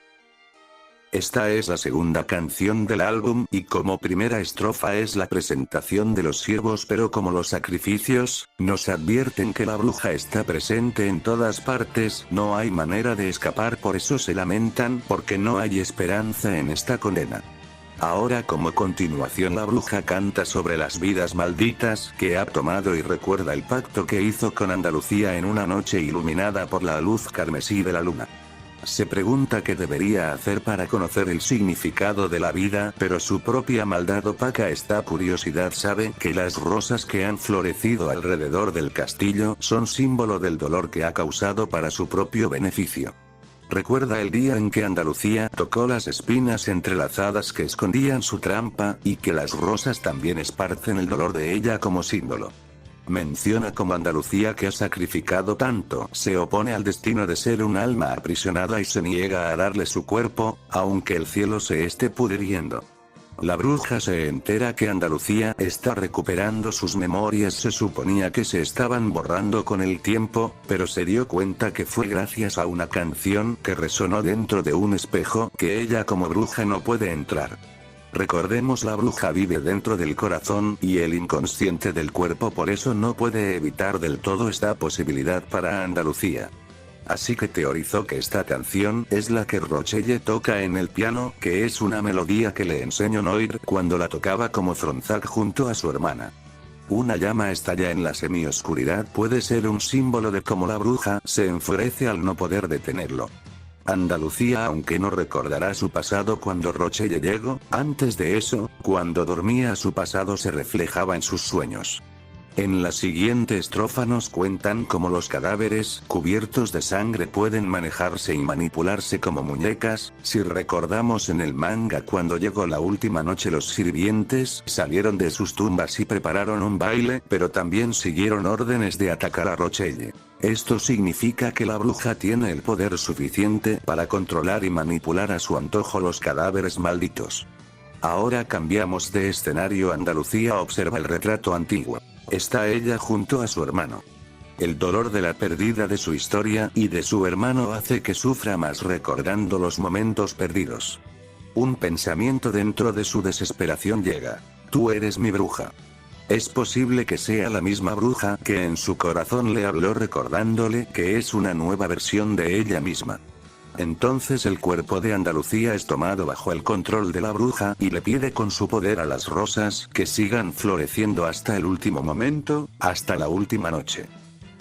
Esta es la segunda canción del álbum y como primera estrofa es la presentación de los siervos, pero como los sacrificios, nos advierten que la bruja está presente en todas partes, no hay manera de escapar, por eso se lamentan porque no hay esperanza en esta condena. Ahora como continuación la bruja canta sobre las vidas malditas que ha tomado y recuerda el pacto que hizo con Andalucía en una noche iluminada por la luz carmesí de la luna. Se pregunta qué debería hacer para conocer el significado de la vida, pero su propia maldad opaca esta curiosidad. Sabe que las rosas que han florecido alrededor del castillo son símbolo del dolor que ha causado para su propio beneficio. Recuerda el día en que Andalucía tocó las espinas entrelazadas que escondían su trampa, y que las rosas también esparcen el dolor de ella como símbolo. Menciona como Andalucía, que ha sacrificado tanto, se opone al destino de ser un alma aprisionada y se niega a darle su cuerpo, aunque el cielo se esté pudriendo. La bruja se entera que Andalucía está recuperando sus memorias. Se suponía que se estaban borrando con el tiempo, pero se dio cuenta que fue gracias a una canción que resonó dentro de un espejo que ella como bruja no puede entrar. Recordemos, la bruja vive dentro del corazón y el inconsciente del cuerpo, por eso no puede evitar del todo esta posibilidad para Andalucía. Así que teorizó que esta canción es la que Rochelle toca en el piano, que es una melodía que le enseñó Noir cuando la tocaba como Fronzak junto a su hermana. Una llama estalla en la semioscuridad, puede ser un símbolo de cómo la bruja se enfurece al no poder detenerlo. Andalucía, aunque no recordará su pasado cuando Rochelle llegó, antes de eso, cuando dormía su pasado se reflejaba en sus sueños. En la siguiente estrofa nos cuentan cómo los cadáveres, cubiertos de sangre, pueden manejarse y manipularse como muñecas. Si recordamos en el manga, cuando llegó la última noche los sirvientes salieron de sus tumbas y prepararon un baile, pero también siguieron órdenes de atacar a Rochelle. Esto significa que la bruja tiene el poder suficiente para controlar y manipular a su antojo los cadáveres malditos. Ahora cambiamos de escenario. Andalucía observa el retrato antiguo. Está ella junto a su hermano. El dolor de la pérdida de su historia y de su hermano hace que sufra más recordando los momentos perdidos. Un pensamiento dentro de su desesperación llega: tú eres mi bruja. Es posible que sea la misma bruja que en su corazón le habló recordándole que es una nueva versión de ella misma. Entonces el cuerpo de Andalucía es tomado bajo el control de la bruja y le pide con su poder a las rosas que sigan floreciendo hasta el último momento, hasta la última noche.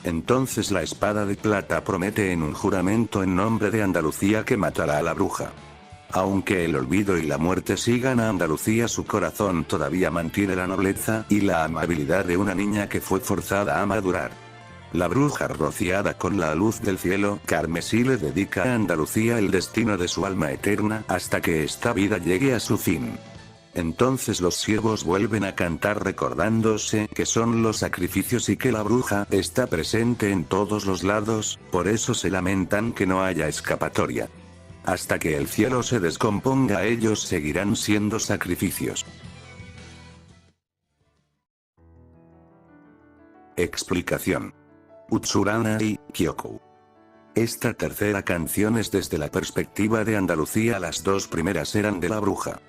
Entonces la espada de plata promete en un juramento en nombre de Andalucía que matará a la bruja. Aunque el olvido y la muerte sigan a Andalucía, su corazón todavía mantiene la nobleza y la amabilidad de una niña que fue forzada a madurar. La bruja, rociada con la luz del cielo carmesí, le dedica a Andalucía el destino de su alma eterna hasta que esta vida llegue a su fin. Entonces los siervos vuelven a cantar recordándose que son los sacrificios y que la bruja está presente en todos los lados, por eso se lamentan que no haya escapatoria. Hasta que el cielo se descomponga, ellos seguirán siendo sacrificios. Explicación. Utsuranai, Kyoku. Esta tercera canción es desde la perspectiva de Andalucía, las dos primeras eran de la bruja.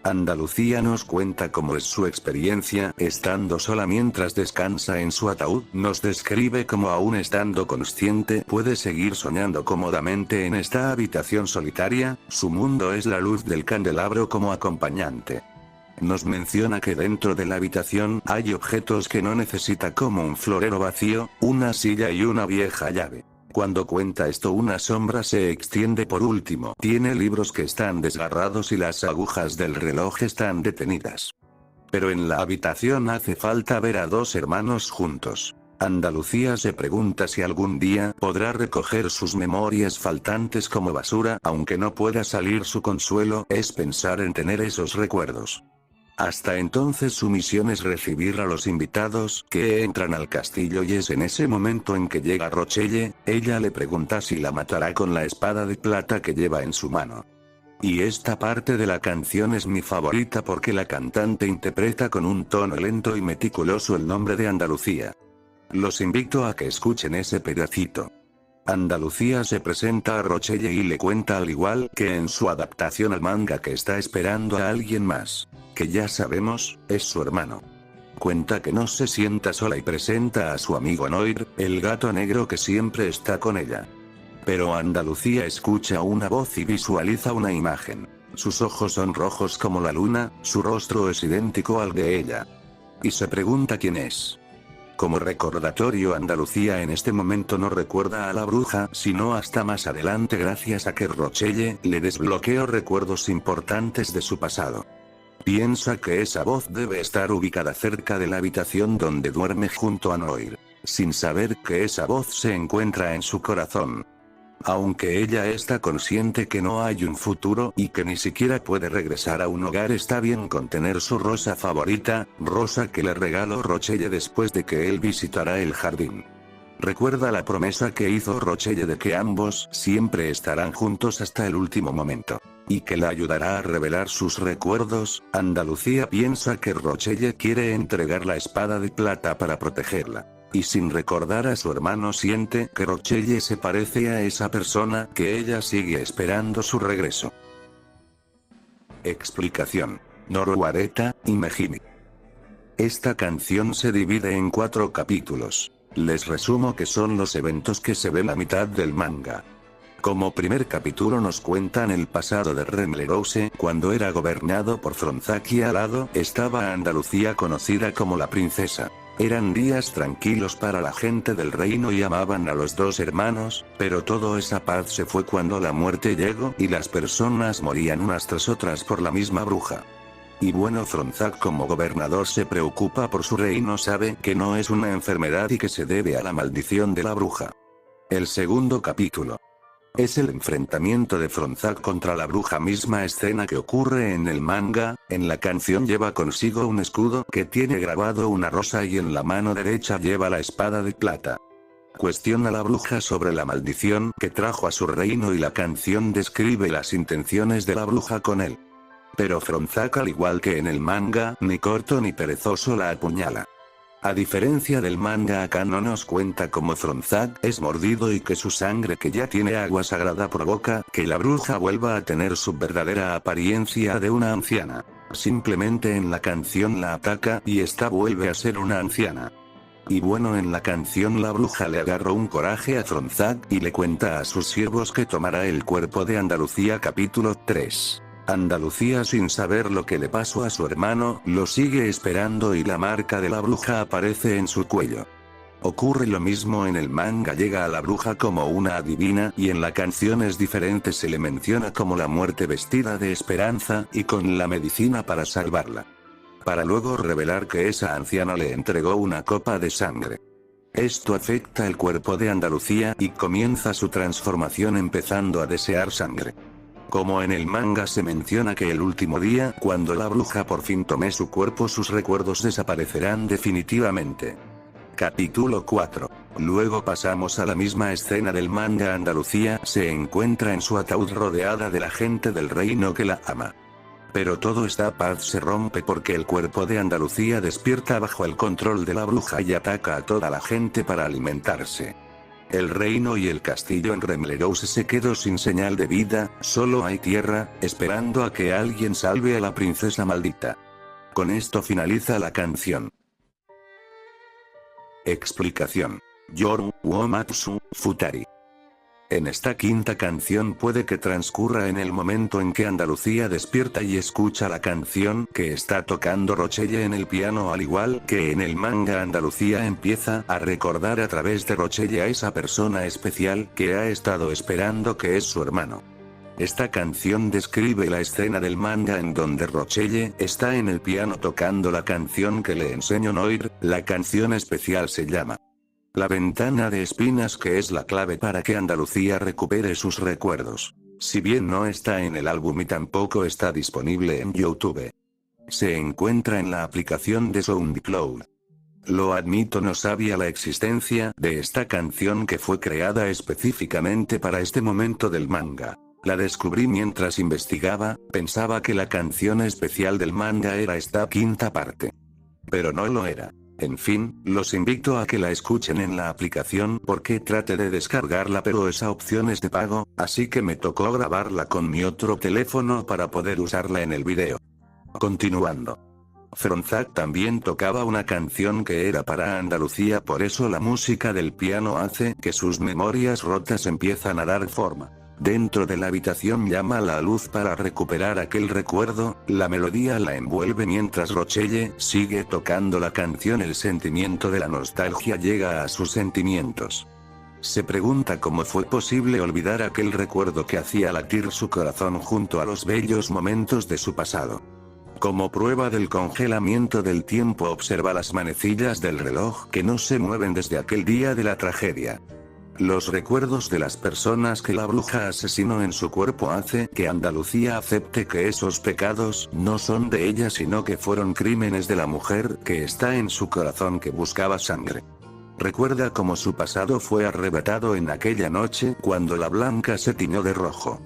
Andalucía nos cuenta cómo es su experiencia estando sola mientras descansa en su ataúd, nos describe cómo aún estando consciente puede seguir soñando cómodamente en esta habitación solitaria, su mundo es la luz del candelabro como acompañante. Nos menciona que dentro de la habitación hay objetos que no necesita, como un florero vacío, una silla y una vieja llave. Cuando cuenta esto, una sombra se extiende. Por último, tiene libros que están desgarrados y las agujas del reloj están detenidas. Pero en la habitación hace falta ver a dos hermanos juntos. Andalucía se pregunta si algún día podrá recoger sus memorias faltantes como basura, aunque no pueda salir. Su consuelo es pensar en tener esos recuerdos. Hasta entonces su misión es recibir a los invitados que entran al castillo, y es en ese momento en que llega Rochelle. Ella le pregunta si la matará con la espada de plata que lleva en su mano. Y esta parte de la canción es mi favorita porque la cantante interpreta con un tono lento y meticuloso el nombre de Andalucía. Los invito a que escuchen ese pedacito. Andalucía se presenta a Rochelle y le cuenta, al igual que en su adaptación al manga, que está esperando a alguien más, que ya sabemos, es su hermano. Cuenta que no se sienta sola y presenta a su amigo Noir, el gato negro que siempre está con ella. Pero Andalucía escucha una voz y visualiza una imagen. Sus ojos son rojos como la luna, su rostro es idéntico al de ella. Y se pregunta quién es. Como recordatorio, Andalucía en este momento no recuerda a la bruja, sino hasta más adelante, gracias a que Rochelle le desbloqueó recuerdos importantes de su pasado. Piensa que esa voz debe estar ubicada cerca de la habitación donde duerme junto a Noir, sin saber que esa voz se encuentra en su corazón. Aunque ella está consciente que no hay un futuro y que ni siquiera puede regresar a un hogar, está bien con tener su rosa favorita, rosa que le regaló Rochelle después de que él visitara el jardín. Recuerda la promesa que hizo Rochelle de que ambos siempre estarán juntos hasta el último momento, y que la ayudará a revelar sus recuerdos. Andalucía piensa que Rochelle quiere entregar la espada de plata para protegerla. Y sin recordar a su hermano, siente que Rochelle se parece a esa persona, que ella sigue esperando su regreso. Explicación. Noru Areta y Mejimi. Esta canción se divide en 4 capítulos. Les resumo que son los eventos que se ven a mitad del manga. Como primer capítulo nos cuentan el pasado de Remlerose, cuando era gobernado por Fronzac y al lado estaba Andalucía, conocida como la princesa. Eran días tranquilos para la gente del reino y amaban a los dos hermanos, pero toda esa paz se fue cuando la muerte llegó y las personas morían unas tras otras por la misma bruja. Y bueno, Fronzac como gobernador se preocupa por su reino, sabe que no es una enfermedad y que se debe a la maldición de la bruja. El segundo capítulo es el enfrentamiento de Fronzac contra la bruja, misma escena que ocurre en el manga. En la canción lleva consigo un escudo que tiene grabado una rosa y en la mano derecha lleva la espada de plata. Cuestiona a la bruja sobre la maldición que trajo a su reino y la canción describe las intenciones de la bruja con él. Pero Fronzac, al igual que en el manga, ni corto ni perezoso la apuñala. A diferencia del manga, acá no nos cuenta cómo Fronzac es mordido y que su sangre, que ya tiene agua sagrada, provoca que la bruja vuelva a tener su verdadera apariencia de una anciana. Simplemente en la canción la ataca y esta vuelve a ser una anciana. Y bueno, en la canción la bruja le agarró un coraje a Fronzac y le cuenta a sus siervos que tomará el cuerpo de Andalucía. Capítulo 3. Andalucía, sin saber lo que le pasó a su hermano, lo sigue esperando y la marca de la bruja aparece en su cuello. Ocurre lo mismo en el manga, llega a la bruja como una adivina y en la canción es diferente, se le menciona como la muerte vestida de esperanza y con la medicina para salvarla. Para luego revelar que esa anciana le entregó una copa de sangre. Esto afecta el cuerpo de Andalucía y comienza su transformación empezando a desear sangre. Como en el manga se menciona que el último día, cuando la bruja por fin tome su cuerpo, sus recuerdos desaparecerán definitivamente. Capítulo 4. Luego pasamos a la misma escena del manga. Andalucía se encuentra en su ataúd rodeada de la gente del reino que la ama. Pero todo esta paz se rompe porque el cuerpo de Andalucía despierta bajo el control de la bruja y ataca a toda la gente para alimentarse. El reino y el castillo en Remlerose se quedó sin señal de vida, solo hay tierra, esperando a que alguien salve a la princesa maldita. Con esto finaliza la canción. Explicación. Yoru Uomatsu Futari. En esta quinta canción puede que transcurra en el momento en que Andalucía despierta y escucha la canción que está tocando Rochelle en el piano. Al igual que en el manga, Andalucía empieza a recordar a través de Rochelle a esa persona especial que ha estado esperando, que es su hermano. Esta canción describe la escena del manga en donde Rochelle está en el piano tocando la canción que le enseñó Noir. La canción especial se llama La ventana de espinas, que es la clave para que Andalucía recupere sus recuerdos. Si bien no está en el álbum y tampoco está disponible en YouTube. Se encuentra en la aplicación de SoundCloud. Lo admito, no sabía la existencia de esta canción que fue creada específicamente para este momento del manga. La descubrí mientras investigaba, pensaba que la canción especial del manga era esta quinta parte. Pero no lo era. En fin, los invito a que la escuchen en la aplicación porque traté de descargarla pero esa opción es de pago, así que me tocó grabarla con mi otro teléfono para poder usarla en el video. Continuando. Fronzak también tocaba una canción que era para Andalucía, por eso la música del piano hace que sus memorias rotas empiezan a dar forma. Dentro de la habitación llama la luz para recuperar aquel recuerdo, la melodía la envuelve mientras Rochelle sigue tocando la canción, el sentimiento de la nostalgia llega a sus sentimientos. Se pregunta cómo fue posible olvidar aquel recuerdo que hacía latir su corazón junto a los bellos momentos de su pasado. Como prueba del congelamiento del tiempo observa las manecillas del reloj que no se mueven desde aquel día de la tragedia. Los recuerdos de las personas que la bruja asesinó en su cuerpo hace que Andalucía acepte que esos pecados no son de ella sino que fueron crímenes de la mujer que está en su corazón que buscaba sangre. Recuerda cómo su pasado fue arrebatado en aquella noche cuando la blanca se tiñó de rojo.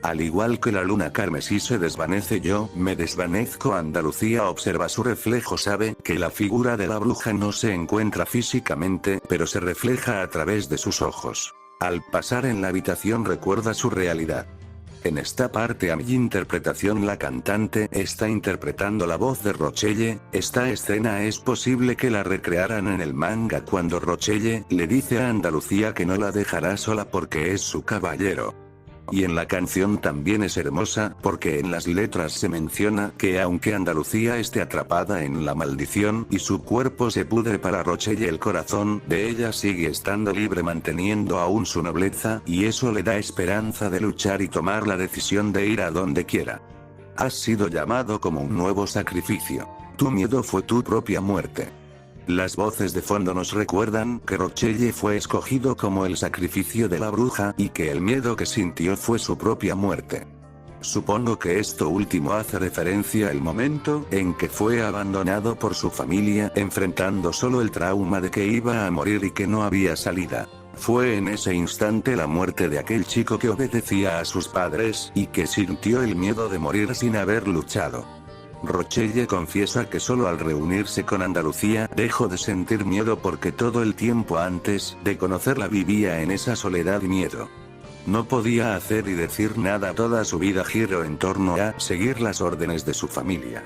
Al igual que la luna carmesí se desvanece, yo me desvanezco. Andalucía observa su reflejo, sabe que la figura de la bruja no se encuentra físicamente, pero se refleja a través de sus ojos. Al pasar en la habitación recuerda su realidad. En esta parte a mi interpretación la cantante está interpretando la voz de Rochelle. Esta escena es posible que la recrearan en el manga cuando Rochelle le dice a Andalucía que no la dejará sola porque es su caballero. Y en la canción también es hermosa, porque en las letras se menciona que aunque Andalucía esté atrapada en la maldición y su cuerpo se pudre para Rochelle, el corazón de ella sigue estando libre, manteniendo aún su nobleza, y eso le da esperanza de luchar y tomar la decisión de ir a donde quiera. Has sido llamado como un nuevo sacrificio. Tu miedo fue tu propia muerte. Las voces de fondo nos recuerdan que Rochelle fue escogido como el sacrificio de la bruja y que el miedo que sintió fue su propia muerte. Supongo que esto último hace referencia al momento en que fue abandonado por su familia, enfrentando solo el trauma de que iba a morir y que no había salida. Fue en ese instante la muerte de aquel chico que obedecía a sus padres y que sintió el miedo de morir sin haber luchado. Rochelle confiesa que solo al reunirse con Andalucía dejó de sentir miedo porque todo el tiempo antes de conocerla vivía en esa soledad y miedo. No podía hacer y decir nada, toda su vida giró en torno a seguir las órdenes de su familia.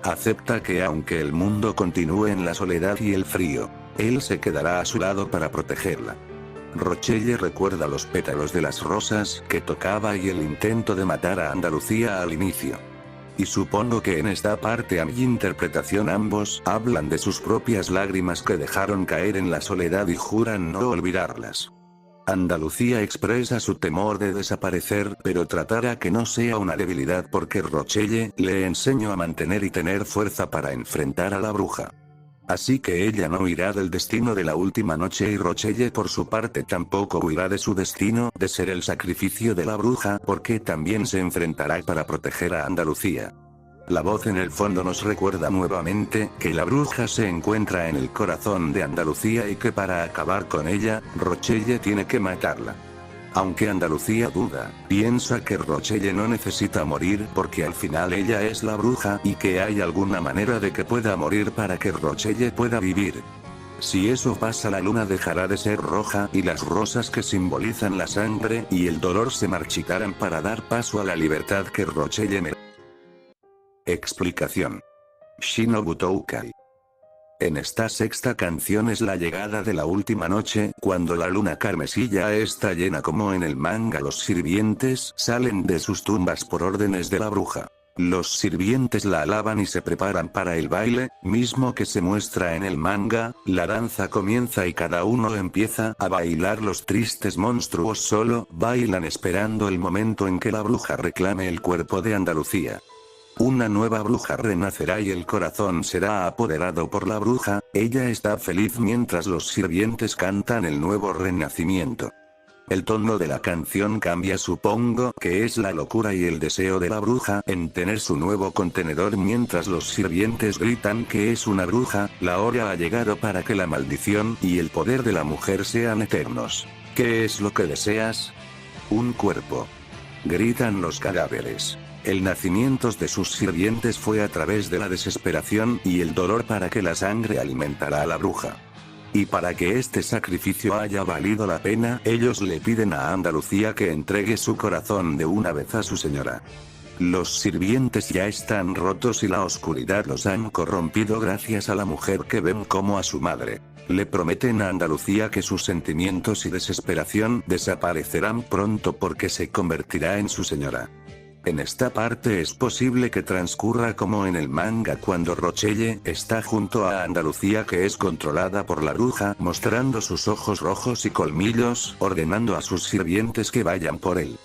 Acepta que aunque el mundo continúe en la soledad y el frío, él se quedará a su lado para protegerla. Rochelle recuerda los pétalos de las rosas que tocaba y el intento de matar a Andalucía al inicio. Y supongo que en esta parte a mi interpretación ambos hablan de sus propias lágrimas que dejaron caer en la soledad y juran no olvidarlas. Andalucía expresa su temor de desaparecer, pero tratará que no sea una debilidad porque Rochelle le enseñó a mantener y tener fuerza para enfrentar a la bruja. Así que ella no huirá del destino de la última noche y Rochelle por su parte tampoco huirá de su destino de ser el sacrificio de la bruja porque también se enfrentará para proteger a Andalucía. La voz en el fondo nos recuerda nuevamente que la bruja se encuentra en el corazón de Andalucía y que para acabar con ella, Rochelle tiene que matarla. Aunque Andalucía duda, piensa que Rochelle no necesita morir porque al final ella es la bruja y que hay alguna manera de que pueda morir para que Rochelle pueda vivir. Si eso pasa, la luna dejará de ser roja y las rosas que simbolizan la sangre y el dolor se marchitarán para dar paso a la libertad que Rochelle merece. Explicación. Shinobu Toukai. En esta sexta canción es la llegada de la última noche, cuando la luna carmesí ya está llena como en el manga. Los sirvientes salen de sus tumbas por órdenes de la bruja. Los sirvientes la alaban y se preparan para el baile, mismo que se muestra en el manga. La danza comienza y cada uno empieza a bailar. Los tristes monstruos solo bailan esperando el momento en que la bruja reclame el cuerpo de Andalucía. Una nueva bruja renacerá y el corazón será apoderado por la bruja. Ella está feliz mientras los sirvientes cantan el nuevo renacimiento. El tono de la canción cambia, supongo que es la locura y el deseo de la bruja en tener su nuevo contenedor mientras los sirvientes gritan que es una bruja. La hora ha llegado para que la maldición y el poder de la mujer sean eternos. ¿Qué es lo que deseas? Un cuerpo. Gritan los cadáveres. El nacimiento de sus sirvientes fue a través de la desesperación y el dolor para que la sangre alimentara a la bruja. Y para que este sacrificio haya valido la pena, ellos le piden a Andalucía que entregue su corazón de una vez a su señora. Los sirvientes ya están rotos y la oscuridad los han corrompido gracias a la mujer que ven como a su madre. Le prometen a Andalucía que sus sentimientos y desesperación desaparecerán pronto porque se convertirá en su señora. En esta parte es posible que transcurra como en el manga cuando Rochelle está junto a Andalucía que es controlada por la bruja mostrando sus ojos rojos y colmillos, ordenando a sus sirvientes que vayan por él.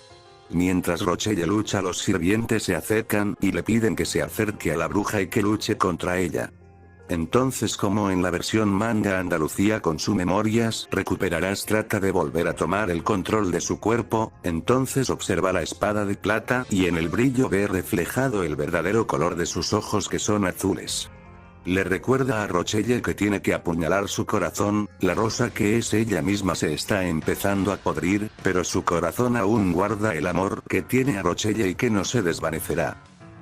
Mientras Rochelle lucha, los sirvientes se acercan y le piden que se acerque a la bruja y que luche contra ella. Entonces, como en la versión manga, Andalucía con sus memorias recuperadas trata de volver a tomar el control de su cuerpo. Entonces observa la espada de plata y en el brillo ve reflejado el verdadero color de sus ojos que son azules. Le recuerda a Rochelle que tiene que apuñalar su corazón. La rosa que es ella misma se está empezando a podrir, pero su corazón aún guarda el amor que tiene a Rochelle y que no se desvanecerá.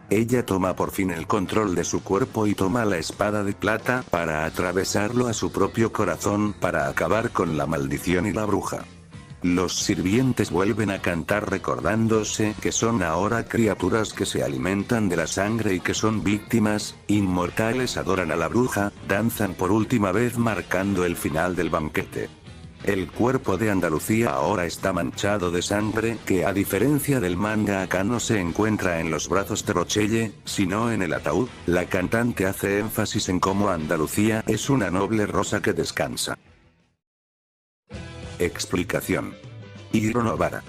Ella toma por fin el control de su cuerpo y toma la espada de plata para atravesarlo a su propio corazón para acabar con la maldición y la bruja. Los sirvientes vuelven a cantar recordándose que son ahora criaturas que se alimentan de la sangre y que son víctimas, inmortales, adoran a la bruja, danzan por última vez marcando el final del banquete. El cuerpo de Andalucía ahora está manchado de sangre que a diferencia del manga acá no se encuentra en los brazos de Rochelle, sino en el ataúd. La cantante hace énfasis en cómo Andalucía es una noble rosa que descansa. Explicación. Hiro Novara.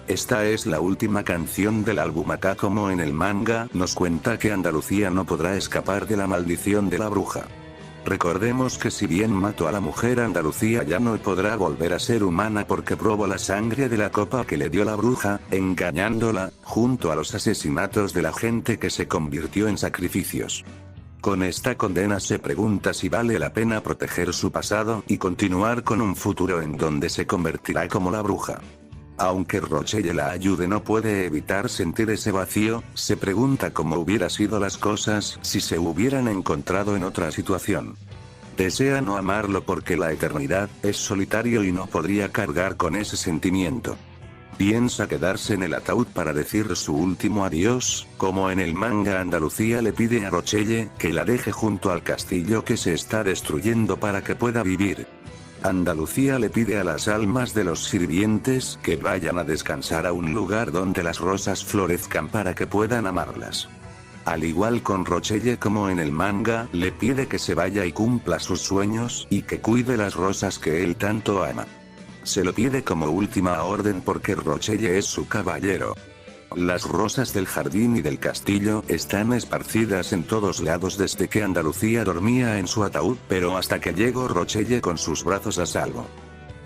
Esta es la última canción del álbum. Acá como en el manga nos cuenta que Andalucía no podrá escapar de la maldición de la bruja. Recordemos que si bien mató a la mujer, Andalucía ya no podrá volver a ser humana porque probó la sangre de la copa que le dio la bruja, engañándola, junto a los asesinatos de la gente que se convirtió en sacrificios. Con esta condena se pregunta si vale la pena proteger su pasado y continuar con un futuro en donde se convertirá como la bruja. Aunque Rochelle la ayude, no puede evitar sentir ese vacío. Se pregunta cómo hubieran sido las cosas si se hubieran encontrado en otra situación. Desea no amarlo porque la eternidad es solitario y no podría cargar con ese sentimiento. Piensa quedarse en el ataúd para decir su último adiós. Como en el manga, Andalucía le pide a Rochelle que la deje junto al castillo que se está destruyendo para que pueda vivir. Andalucía le pide a las almas de los sirvientes que vayan a descansar a un lugar donde las rosas florezcan para que puedan amarlas. Al igual con Rochelle como en el manga, le pide que se vaya y cumpla sus sueños y que cuide las rosas que él tanto ama. Se lo pide como última orden porque Rochelle es su caballero. Las rosas del jardín y del castillo están esparcidas en todos lados desde que Andalucía dormía en su ataúd, pero hasta que llegó Rochelle con sus brazos a salvo.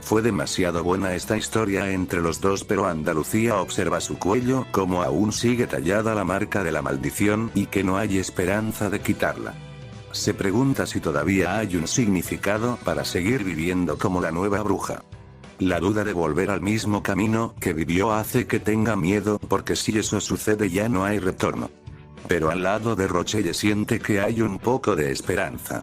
Fue demasiado buena esta historia entre los dos, pero Andalucía observa su cuello como aún sigue tallada la marca de la maldición y que no hay esperanza de quitarla. Se pregunta si todavía hay un significado para seguir viviendo como la nueva bruja. La duda de volver al mismo camino que vivió hace que tenga miedo porque si eso sucede ya no hay retorno. Pero al lado de Rochelle siente que hay un poco de esperanza.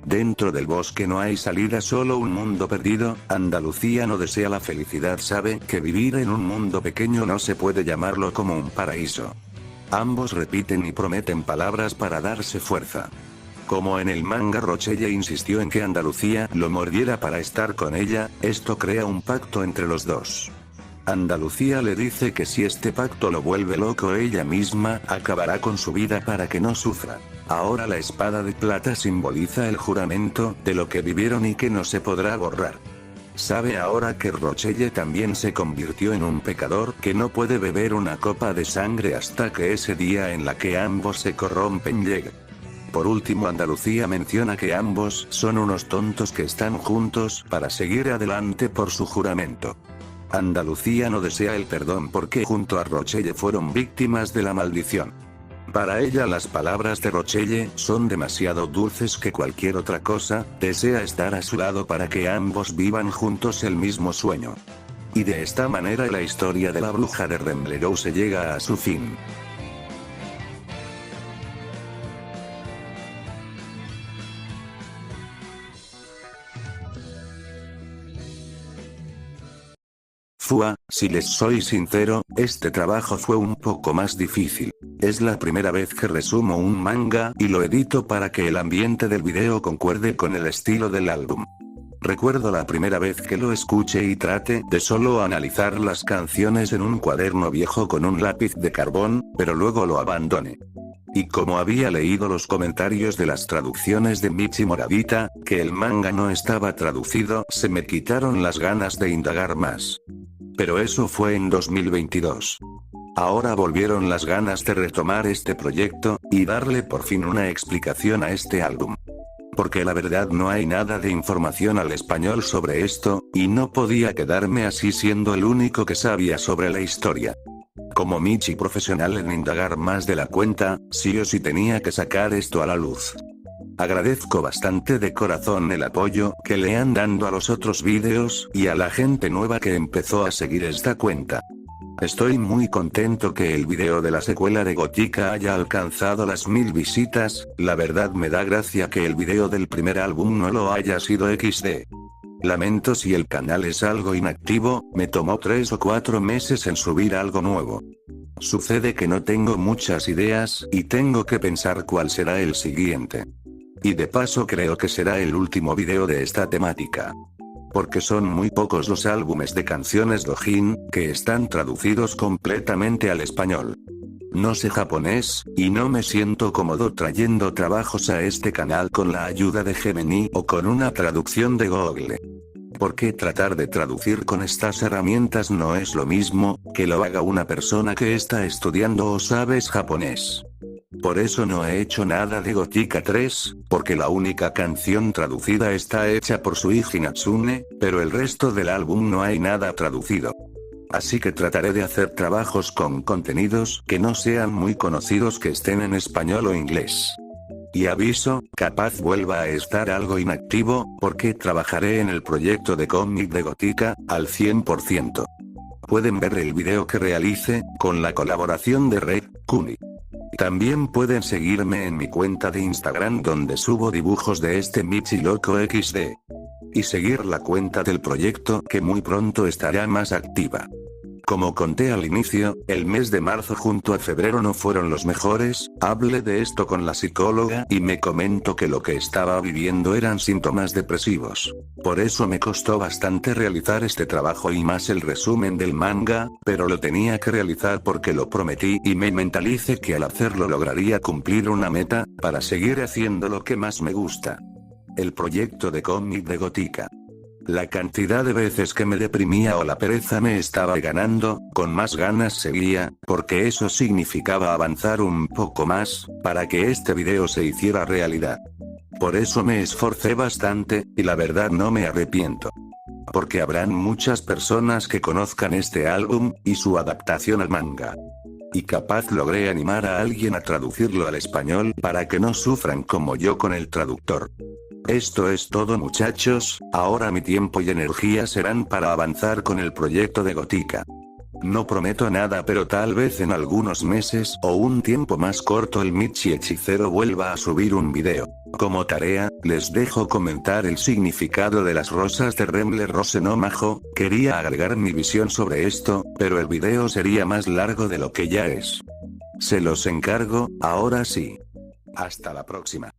Dentro del bosque no hay salida, solo un mundo perdido. Andalucía no desea la felicidad, sabe que vivir en un mundo pequeño no se puede llamarlo como un paraíso. Ambos repiten y prometen palabras para darse fuerza. Como en el manga, Rochelle insistió en que Andalucía lo mordiera para estar con ella. Esto crea un pacto entre los dos. Andalucía le dice que si este pacto lo vuelve loco, ella misma acabará con su vida para que no sufra. Ahora la espada de plata simboliza el juramento de lo que vivieron y que no se podrá borrar. Sabe ahora que Rochelle también se convirtió en un pecador que no puede beber una copa de sangre hasta que ese día en la que ambos se corrompen llegue. Por último, Andalucía menciona que ambos son unos tontos que están juntos para seguir adelante por su juramento. Andalucía no desea el perdón porque junto a Rochelle fueron víctimas de la maldición. Para ella las palabras de Rochelle son demasiado dulces que cualquier otra cosa, desea estar a su lado para que ambos vivan juntos el mismo sueño. Y de esta manera la historia de la bruja de Remlerouse llega a su fin. Fua, si les soy sincero, este trabajo fue un poco más difícil. Es la primera vez que resumo un manga y lo edito para que el ambiente del video concuerde con el estilo del álbum. Recuerdo la primera vez que lo escuché y traté de solo analizar las canciones en un cuaderno viejo con un lápiz de carbón, pero luego lo abandoné. Y como había leído los comentarios de las traducciones de Michi Moradita, que el manga no estaba traducido, se me quitaron las ganas de indagar más. Pero eso fue en 2022. Ahora volvieron las ganas de retomar este proyecto, y darle por fin una explicación a este álbum. Porque la verdad no hay nada de información al español sobre esto, y no podía quedarme así siendo el único que sabía sobre la historia. Como Michi profesional en indagar más de la cuenta, sí o sí tenía que sacar esto a la luz. Agradezco bastante de corazón el apoyo que le han dado a los otros vídeos y a la gente nueva que empezó a seguir esta cuenta. Estoy muy contento que el video de la secuela de Gothica haya alcanzado las 1000 visitas, la verdad me da gracia que el video del primer álbum no lo haya sido XD. Lamento si el canal es algo inactivo, me tomó 3 o 4 meses en subir algo nuevo. Sucede que no tengo muchas ideas, y tengo que pensar cuál será el siguiente. Y de paso creo que será el último video de esta temática. Porque son muy pocos los álbumes de canciones doujin, que están traducidos completamente al español. No sé japonés, y no me siento cómodo trayendo trabajos a este canal con la ayuda de Gemini o con una traducción de Google. Porque tratar de traducir con estas herramientas no es lo mismo que lo haga una persona que está estudiando o sabes japonés. Por eso no he hecho nada de Gothica 3, porque la única canción traducida está hecha por Shuichi Natsune, pero el resto del álbum no hay nada traducido. Así que trataré de hacer trabajos con contenidos que no sean muy conocidos que estén en español o inglés. Y aviso, capaz vuelva a estar algo inactivo, porque trabajaré en el proyecto de cómic de Gothica, al 100%. Pueden ver el video que realice, con la colaboración de Red Kuni. También pueden seguirme en mi cuenta de Instagram donde subo dibujos de este Michi Loco XD. Y seguir la cuenta del proyecto que muy pronto estará más activa. Como conté al inicio, el mes de marzo junto a febrero no fueron los mejores, hablé de esto con la psicóloga y me comentó que lo que estaba viviendo eran síntomas depresivos. Por eso me costó bastante realizar este trabajo y más el resumen del manga, pero lo tenía que realizar porque lo prometí y me mentalicé que al hacerlo lograría cumplir una meta, para seguir haciendo lo que más me gusta. El proyecto de cómic de Gothica. La cantidad de veces que me deprimía o la pereza me estaba ganando, con más ganas seguía, porque eso significaba avanzar un poco más, para que este video se hiciera realidad. Por eso me esforcé bastante, y la verdad no me arrepiento. Porque habrán muchas personas que conozcan este álbum, y su adaptación al manga. Y capaz logré animar a alguien a traducirlo al español para que no sufran como yo con el traductor. Esto es todo muchachos, ahora mi tiempo y energía serán para avanzar con el proyecto de Gothica. No prometo nada pero tal vez en algunos meses o un tiempo más corto el Michi Hechicero vuelva a subir un video. Como tarea, les dejo comentar el significado de las rosas de Remlerouse no Majo, quería agregar mi visión sobre esto, pero el video sería más largo de lo que ya es. Se los encargo, ahora sí. Hasta la próxima.